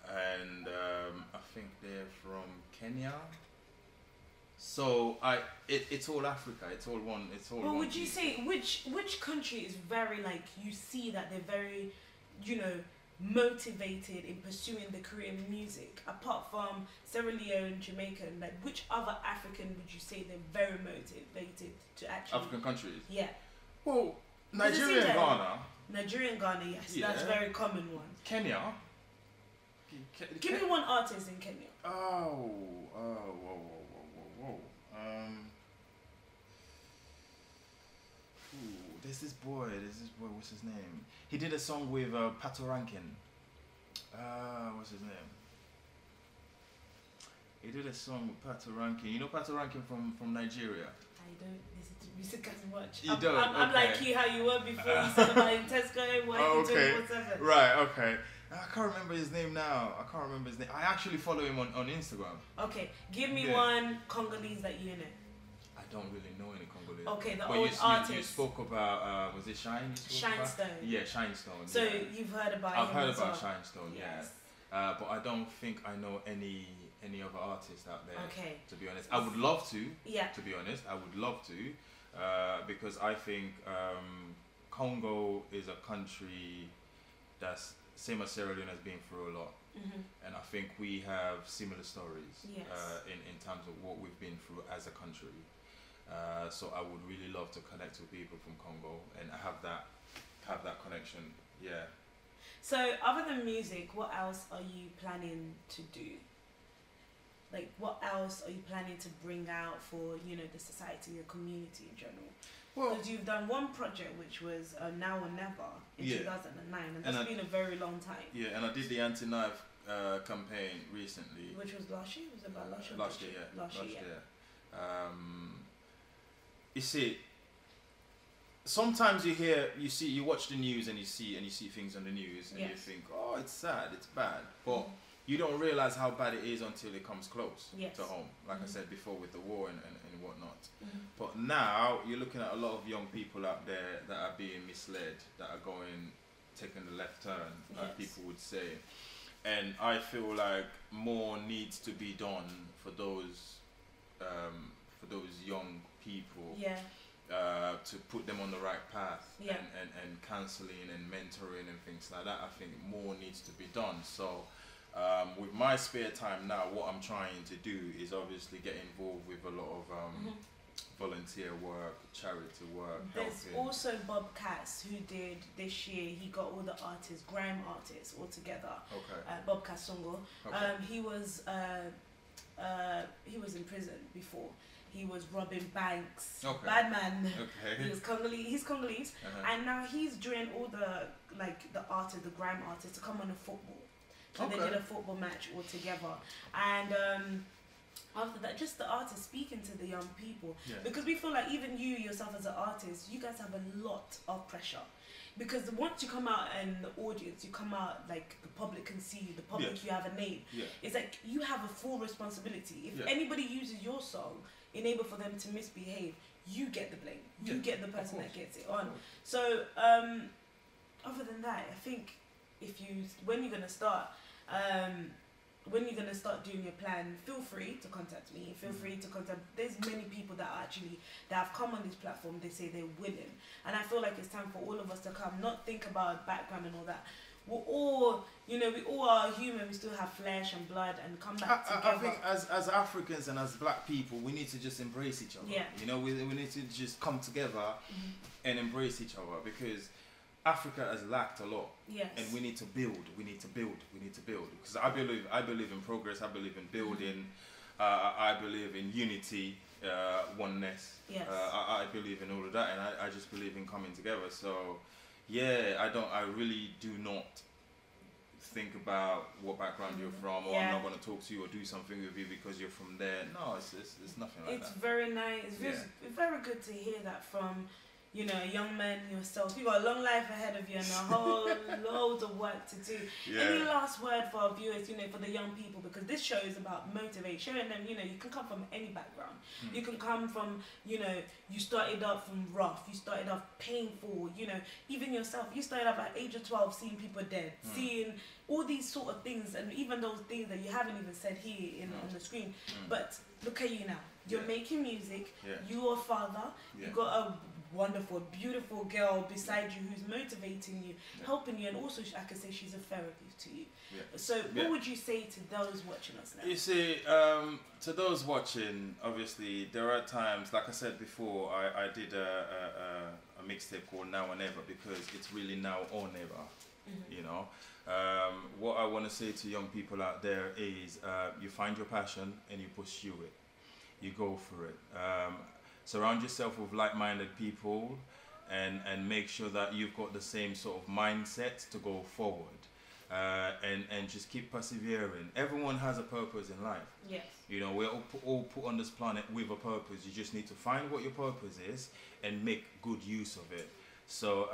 and I think they're from Kenya. So it's all Africa. It's all one. It's all. Well, one would you piece. say which country is very, like, you see that they're very, you know, motivated in pursuing the career in music, apart from Sierra Leone, Jamaica? Like, which other African would you say they're very motivated to actually? African countries. Yeah. Well, Nigeria and Ghana. Nigeria and Ghana, yes, Yeah. that's a very common one. Kenya. Give me one artist in Kenya. Oh, whoa. Ooh, there's this boy, what's his name? He did a song with Pato Rankin. What's his name? He did a song with Pato Rankin. You know Pato Rankin from Nigeria? I don't listen to music as much. You don't? I'm Okay. like you, how you were before. You said about in Tesco, working 24/7. Right, okay. I can't remember his name now. I actually follow him on Instagram. Okay, give me one Congolese that you know. I don't really know any Congolese. Okay, the but old artist. You spoke about, was it Shine? Shinestone. Yeah, Shinestone. So yeah. you've heard about I've him heard as about well. Shinestone, Yes. yeah. But I don't think I know any other artists out there. Okay. To be honest, I would love to. Yeah. To be honest, I would love to, because I think Congo is a country that's same as Sierra Leone has been through a lot, and I think we have similar stories. Yes. In terms of what we've been through as a country. So I would really love to connect with people from Congo and have that connection. Yeah. So other than music, what else are you planning to do? Like, what else are you planning to bring out for, you know, the society, the community in general? Well, Because you've done one project which was Now or Never in 2009, and that's been a very long time. Yeah, and I did the anti-knife campaign recently. Which was last year? Was it about last year? Last year, yeah. Last year. You see, sometimes you watch the news and you see things on the news and you think, oh, it's sad, it's bad, but you don't realize how bad it is until it comes close to home. Like I said before, with the war and whatnot. But now you're looking at a lot of young people out there that are being misled, that are taking the left turn, like people would say. And I feel like more needs to be done for those young people. To put them on the right path, and counseling and mentoring and things like that. I think more needs to be done. So with my spare time now, what I'm trying to do is obviously get involved with a lot of volunteer work, charity work. There's helping. also Bob Cass, who did this year, he got all the artists, grime artists all together. Bob Kasongo. He was in prison before. He was robbing banks, bad man. He's Congolese, and now he's doing all the artists, the grime artists, to come on a football. So they did a football match all together, and after that, just the artists speaking to the young people, because we feel like even you yourself as an artist, you guys have a lot of pressure. Because once you come out and the audience, you come out, like, the public can see you, the public, you have a name. It's like you have a full responsibility. If anybody uses your song in order for them to misbehave, you get the blame. You get the person that gets it on. So other than that, I think when you're gonna start doing your plan, feel free to contact me. Feel free to contact. There's many people that have come on this platform. They say they're willing, and I feel like it's time for all of us to come. Not think about background and all that. We're all, we all are human. We still have flesh and blood, and come back together. I think as Africans and as black people, we need to just embrace each other. We need to just come together and embrace each other, because Africa has lacked a lot, and we need to build. Because I believe in progress. I believe in building. I believe in unity, oneness. I believe in all of that, and I just believe in coming together. So, I really do not think about what background you're from, or I'm not going to talk to you or do something with you because you're from there. No, it's nothing like that. It's very nice. It's very good to hear that from you know, a young man yourself. You've got a long life ahead of you and a whole loads of work to do. Yeah. Any last word for our viewers, you know, for the young people? Because this show is about motivate, showing them, you know, you can come from any background. You can come from, you know, you started off from rough, you started off painful, you know, even yourself, you started off at age of 12 seeing people dead, seeing all these sort of things, and even those things that you haven't even said here on the screen. But look at you now. You're making music, you're a father, you've got a wonderful, beautiful girl beside you who's motivating you, helping you, and also I can say she's a therapy to you. So what would you say to those watching us now? You see, to those watching, obviously there are times, like I said before, I did a mixtape called Now or Never, because it's really now or never. You know, what I want to say to young people out there is you find your passion and you pursue it. You go for it. Surround yourself with like-minded people, and make sure that you've got the same sort of mindset to go forward, and just keep persevering. Everyone has a purpose in life. Yes. You know, we're all put on this planet with a purpose. You just need to find what your purpose is and make good use of it. So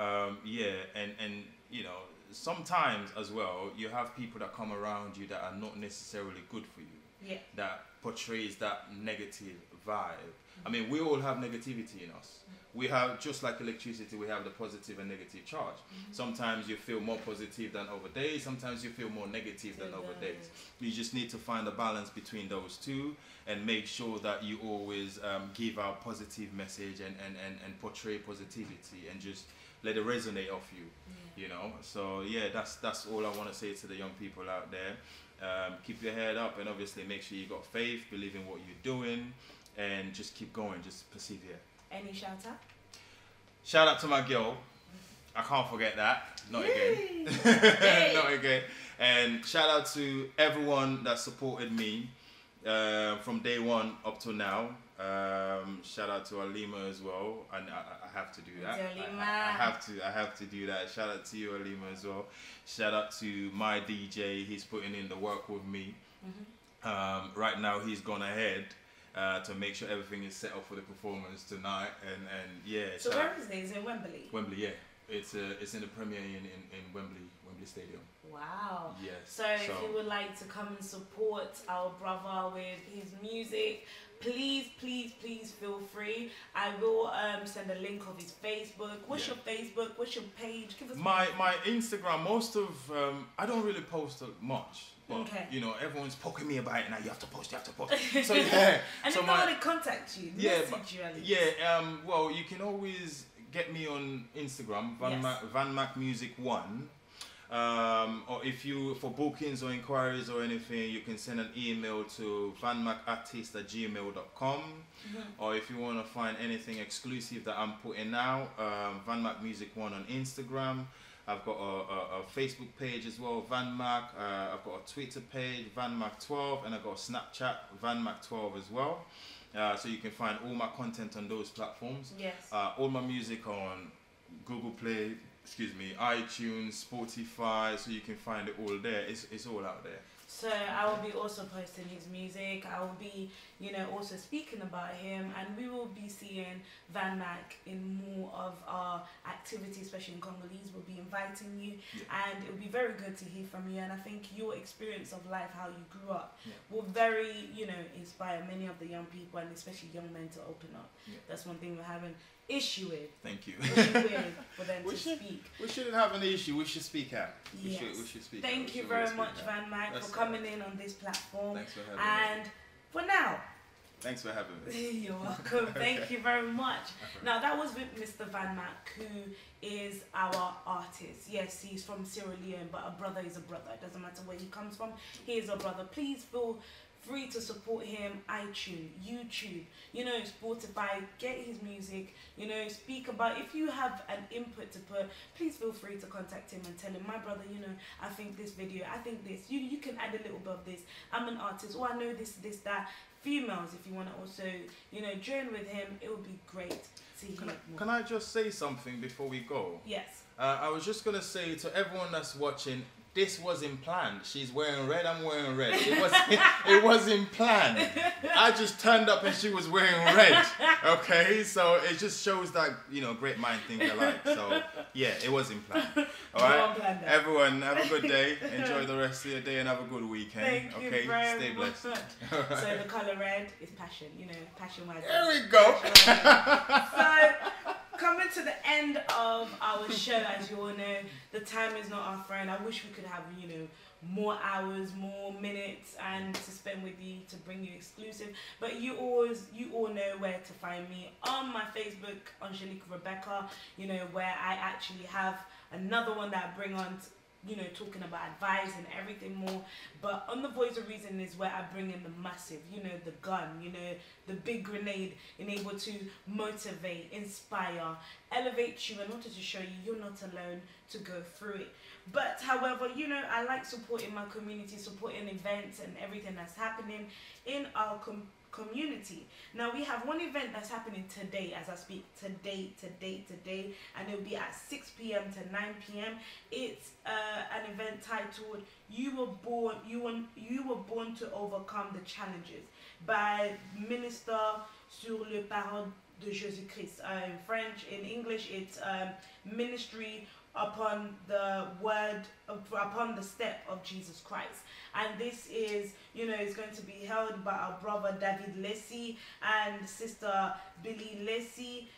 yeah, and you know, sometimes as well you have people that come around you that are not necessarily good for you. Yeah. That portrays that negative vibe. I mean, we all have negativity in us. We have, just like electricity, we have the positive and negative charge. Sometimes you feel more positive than other days, sometimes you feel more negative than other days. You just need to find a balance between those two and make sure that you always give out positive message and portray positivity and just let it resonate off you. You know, so yeah, that's all I want to say to the young people out there. Keep your head up, and obviously make sure you got faith, believe in what you're doing, and just keep going, just persevere. Any shout out? Shout out to my girl. I can't forget that. Not again. Not again. And shout out to everyone that supported me from day one up to now. Shout out to Alima as well, and I have to do that. I have to do that. Shout out to you, Alima, as well. Shout out to my DJ. He's putting in the work with me. Right now, he's gone ahead to make sure everything is set up for the performance tonight. And yeah. So where is it? Is it Wembley? Wembley, yeah. It's in the premiere in Wembley Stadium. Wow. Yes. So if you would like to come and support our brother with his music, please feel free. I will send a link of his Facebook. What's your Facebook? What's your page? Give us my Instagram. Most of I don't really post much. But, you know, everyone's poking me about it now. You have to post. So yeah. And so if nobody contacts you, message you at least. Well, you can always get me on Instagram, Vanmac Music 1. Or if you, for bookings or inquiries or anything, you can send an email to vanmacartist@gmail.com. Or if you want to find anything exclusive that I'm putting out, Vanmac Music 1 on Instagram. I've got a Facebook page as well, Vanmac. I've got a Twitter page, Vanmac12, and I've got a Snapchat, Vanmac12 as well. So you can find all my content on those platforms. Yes. All my music on Google Play, iTunes, Spotify, so you can find it all there. It's all out there. So I will be also posting his music. I will be, you know, also speaking about him, and we will be seeing Vanmac in more of our activities, especially in Congolese. We'll be inviting you, and it will be very good to hear from you. And I think your experience of life, how you grew up, will very, you know, inspire many of the young people, and especially young men, to open up. That's one thing we're having issue with. Thank you. For them to speak. We shouldn't have an issue. We should speak out. Yes. We should speak Thank out. you very much, Vanmac, for coming in on this platform. Thanks for having me. And for now, thanks for having me. You're welcome. Thank you very much. Now that was with Mr. Vanmac, who is our artist. Yes, he's from Sierra Leone, but a brother is a brother. It doesn't matter where he comes from. He is a brother. Please feel free to support him. iTunes, YouTube, you know, Spotify. Get his music. You know, speak about. If you have an input to put, please feel free to contact him and tell him, my brother, you know, I think this video, I think this. You can add a little bit of this. I'm an artist. Oh, I know this, that. Females, if you want to also, you know, join with him, it would be great to hear more. Can I just say something before we go? Yes. I was just going to say to everyone that's watching, this wasn't planned. She's wearing red, I'm wearing red. It wasn't planned. I just turned up and she was wearing red. Okay, so it just shows that, you know, great mind think alike. So yeah, it wasn't planned. All right, everyone, have a good day. Enjoy the rest of your day and have a good weekend. Thank okay, you very stay blessed. much. So the color red is passion. You know, passion wise. There we go. So, coming to the end of our show, as you all know, the time is not our friend. I wish we could have, you know, more hours, more minutes, and to spend with you, to bring you exclusive. But you all know where to find me on my Facebook, Angelique Rebecca. You know, where I actually have another one that I bring on, you know, talking about advice and everything more. But on the Voice of Reason is where I bring in the massive, you know, the gun, you know, the big grenade, and able to motivate, inspire, elevate you, and also to show you you're not alone to go through it. But however, you know, I like supporting my community, supporting events and everything that's happening in our community. Now we have one event that's happening today as I speak, today, and it'll be at 6 p.m. to 9 p.m. It's an event titled You Were Born to Overcome the Challenges by Minister sur le Parole de Jésus-Christ. In French, in English, it's Ministry upon the word, upon the step of Jesus Christ. And this is, you know, it's going to be held by our brother David Lacey and sister Billy Lacey.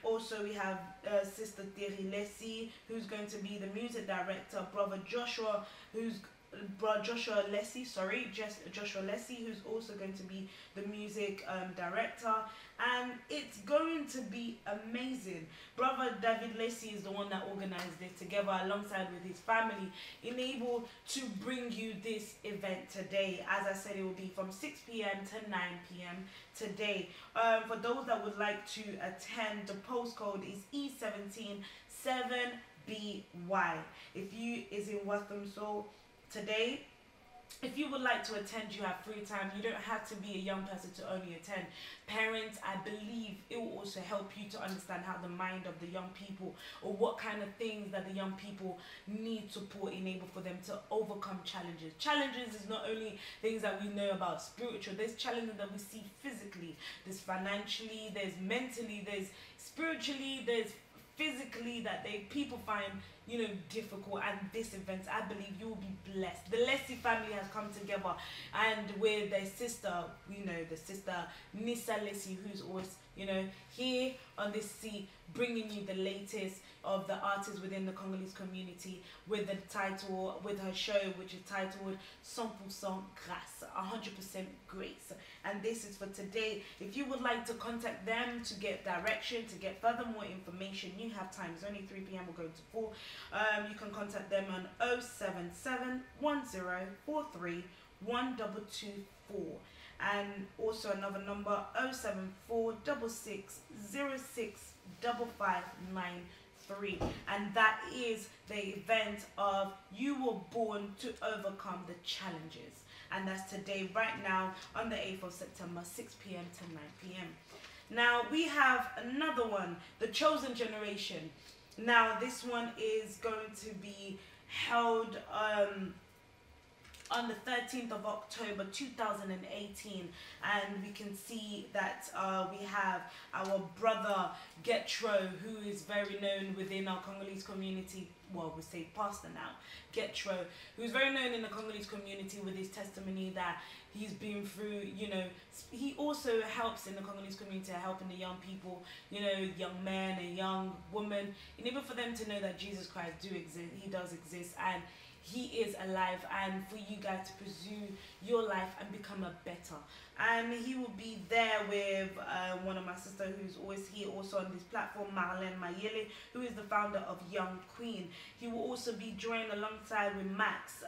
Also we have sister Thierry Lacey, who's going to be the music director, brother Joshua, Joshua Lacey, who's also going to be the music director, and it's going to be amazing. Brother David Lacey is the one that organized this together alongside with his family, able to bring you this event today. As I said, it will be from 6 p.m. to 9 p.m. today. For those that would like to attend, the postcode is E17 7BY. If you is in Waltham, so today, if you would like to attend, you have free time. You don't have to be a young person to only attend. Parents, I believe it will also help you to understand how the mind of the young people, or what kind of things that the young people need support enable for them to overcome challenges. Challenges is not only things that we know about spiritual, there's challenges that we see physically, there's financially, there's mentally, there's spiritually, there's physically that people find, you know, difficult. And this event, I believe you will be blessed. The Lacey family has come together, and with their sister, you know, the sister Nisa Lacey, who's always, you know, here on this seat, bringing you the latest of the artists within the Congolese community, with the title, with her show, which is titled 100% Grâce, 100% Grace. And this is for today. If you would like to contact them to get direction, to get further more information, you have time. It's only 3 p.m. we're going to 4. You can contact them on 077 1043 1224. And also another number 074 66 06 5593. And that is the event of You Were Born to Overcome the Challenges. And that's today, right now, on the 8th of September, 6 p.m. to 9 p.m. Now, we have another one, The Chosen Generation. Now, this one is going to be held on the 13th of October 2018, and we can see that we have our brother Getro, who is very known within our Congolese community. Well, we say pastor now, Getro, who's very known in the Congolese community with his testimony that he's been through. You know, he also helps in the Congolese community, helping the young people, you know, young men and young women, and even for them to know that Jesus Christ he does exist, and he is alive, and for you guys to pursue your life and become a better. And he will be there with one of my sisters who's always here also on this platform, Marlene Mayele, who is the founder of Young Queen. He will also be joined alongside with Max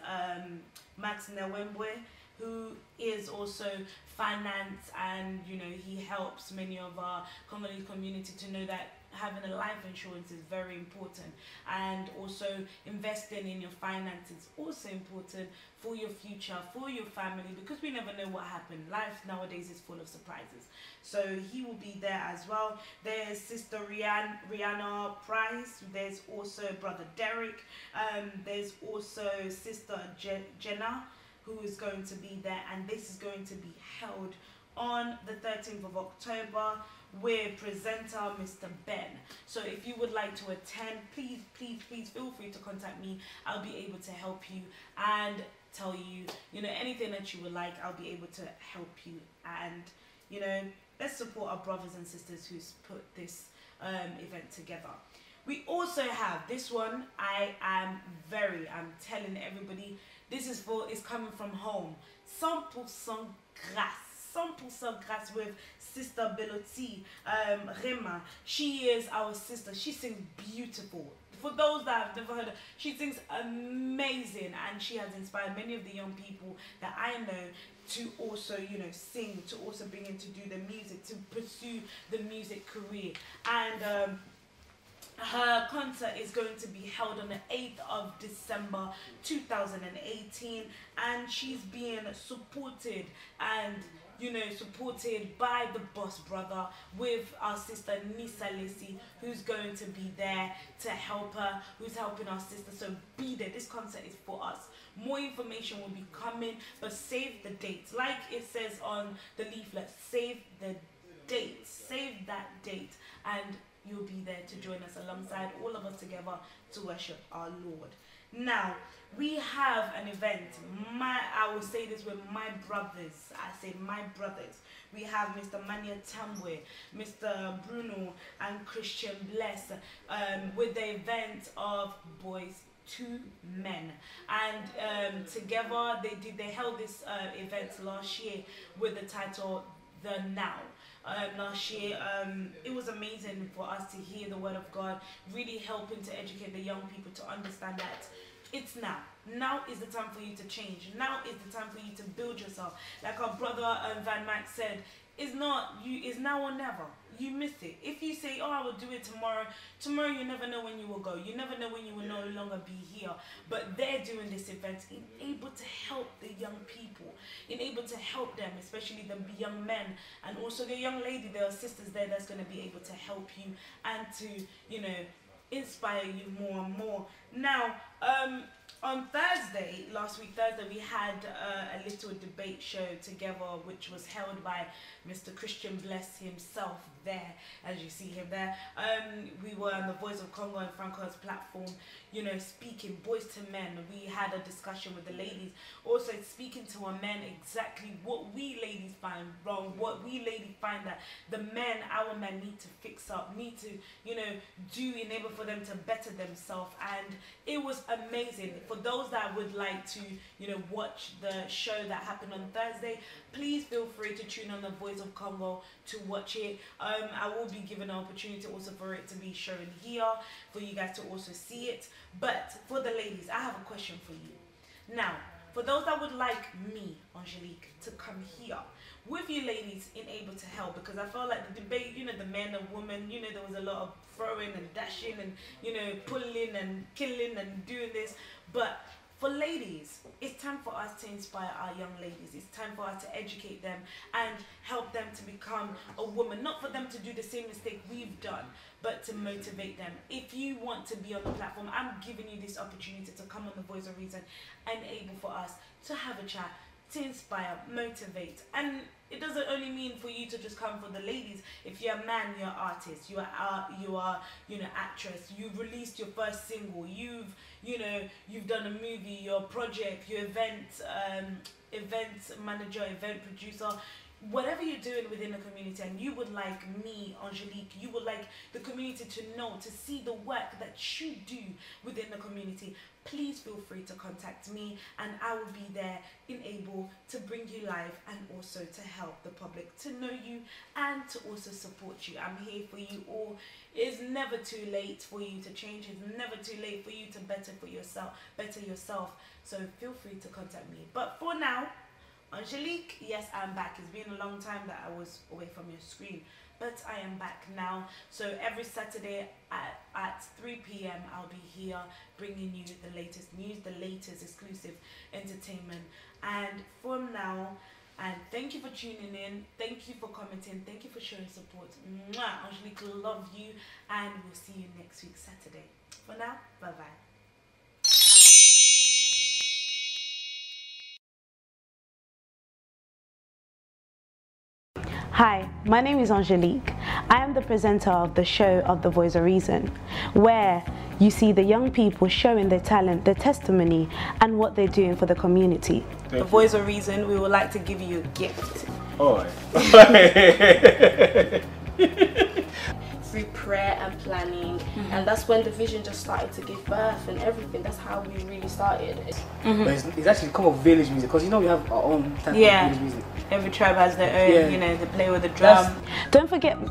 Nawembwe, who is also finance, and you know, he helps many of our Congolese community to know that having a life insurance is very important, and also investing in your finances is also important for your future, for your family, because we never know what happened. Life nowadays is full of surprises. So he will be there as well. There's Sister Rihanna Price. There's also Brother Derek. There's also Sister Jenna, who is going to be there, and this is going to be held on the 13th of October with presenter Mr. Ben. So if you would like to attend, please feel free to contact me. I'll be able to help you and tell you, you know, anything that you would like. I'll be able to help you, and you know, let's support our brothers and sisters who's put this event together. We also have this one. I'm telling everybody, this is it's coming from home. 100% grâce with Sister Beloti Rema. She is our sister. She sings beautiful. For those that have never heard her, she sings amazing, and she has inspired many of the young people that I know to also, you know, sing, to also begin to do the music, to pursue the music career. And her concert is going to be held on the 8th of December 2018, and she's being supported and, you know, supported by the boss brother, with our sister Nisa Lisi, who's going to be there to help her, who's helping our sister. So be there. This concert is for us. More information will be coming, but save the dates. Like it says on the leaflet, save the date, save that date, and you'll be there to join us alongside all of us together to worship our Lord. Now, we have an event. I will say this with my brothers. I say my brothers. We have Mr. Mania Tambwe, Mr. Bruno, and Christian Bless with the event of Boys to Men, and together they held this event last year with the title The Now. Last year, it was amazing for us to hear the word of God, really helping to educate the young people to understand that it's now. Now is the time for you to change. Now is the time for you to build yourself. Like our brother Vanmac said, it's now or never. You miss it. If you say, oh, I will do it tomorrow, you never know when you will go. You never know when you will no longer be here. But they're doing this event able to help the young people, able to help them, especially the young men, and also the young lady. There are sisters there that's going to be able to help you and to, you know, inspire you more and more. Now, on Thursday, last week Thursday, we had a little debate show together, which was held by Mr. Christian Bless himself there, as you see him there. We were on the Voice of Congo and Franco's platform, you know, speaking boys to men. We had a discussion with the ladies, also speaking to our men exactly what we ladies find wrong, what we ladies find that the men, our men, need to fix up, need to, you know, do in order for them to better themselves. And it was amazing. For those that would like to, you know, watch the show that happened on Thursday, please feel free to tune on the Voice of Congo to watch it. I will be given an opportunity also for it to be shown here, for you guys to also see it. But for the ladies, I have a question for you. Now, for those that would like me, Angelique, to come here with you ladies able to help, because I felt like the debate, you know, the men and women, you know, there was a lot of throwing and dashing and, you know, pulling and killing and doing this. But for ladies, it's time for us to inspire our young ladies. It's time for us to educate them and help them to become a woman. Not for them to do the same mistake we've done, but to motivate them. If you want to be on the platform, I'm giving you this opportunity to come on the Voice of Reason and able for us to have a chat, to inspire, motivate. And it doesn't only mean for you to just come for the ladies. If you're a man, you're an artist, you are you know, actress, you've released your first single, you've done a movie, your project, your event manager, event producer, whatever you're doing within the community, and you would like me, Angelique, you would like the community to know, to see the work that you do within the community, please feel free to contact me, and I will be there able to bring you live and also to help the public to know you and to also support you. I'm here for you all. It's never too late for you to change. It's never too late for you to better yourself. So feel free to contact me. But for now, Angelique, yes, I'm back. It's been a long time that I was away from your screen. but I am back now. So every Saturday at 3 p.m. I'll be here bringing you the latest news, the latest exclusive entertainment. And from now, and thank you for tuning in, thank you for commenting, thank you for showing support. Mwah! Angelique, love you, and we'll see you next week Saturday. For now, bye-bye. Hi, my name is Angelique. I am the presenter of the show of The Voice of Reason, where you see the young people showing their talent, their testimony, and what they're doing for the community. The Voice of Reason, we would like to give you a gift. Oh. Through prayer and planning, and that's when the vision just started to give birth and everything. That's how we really started. But it's actually come of village music, because you know we have our own type of village music. Every tribe has their own, you know, they play with the drum. Don't forget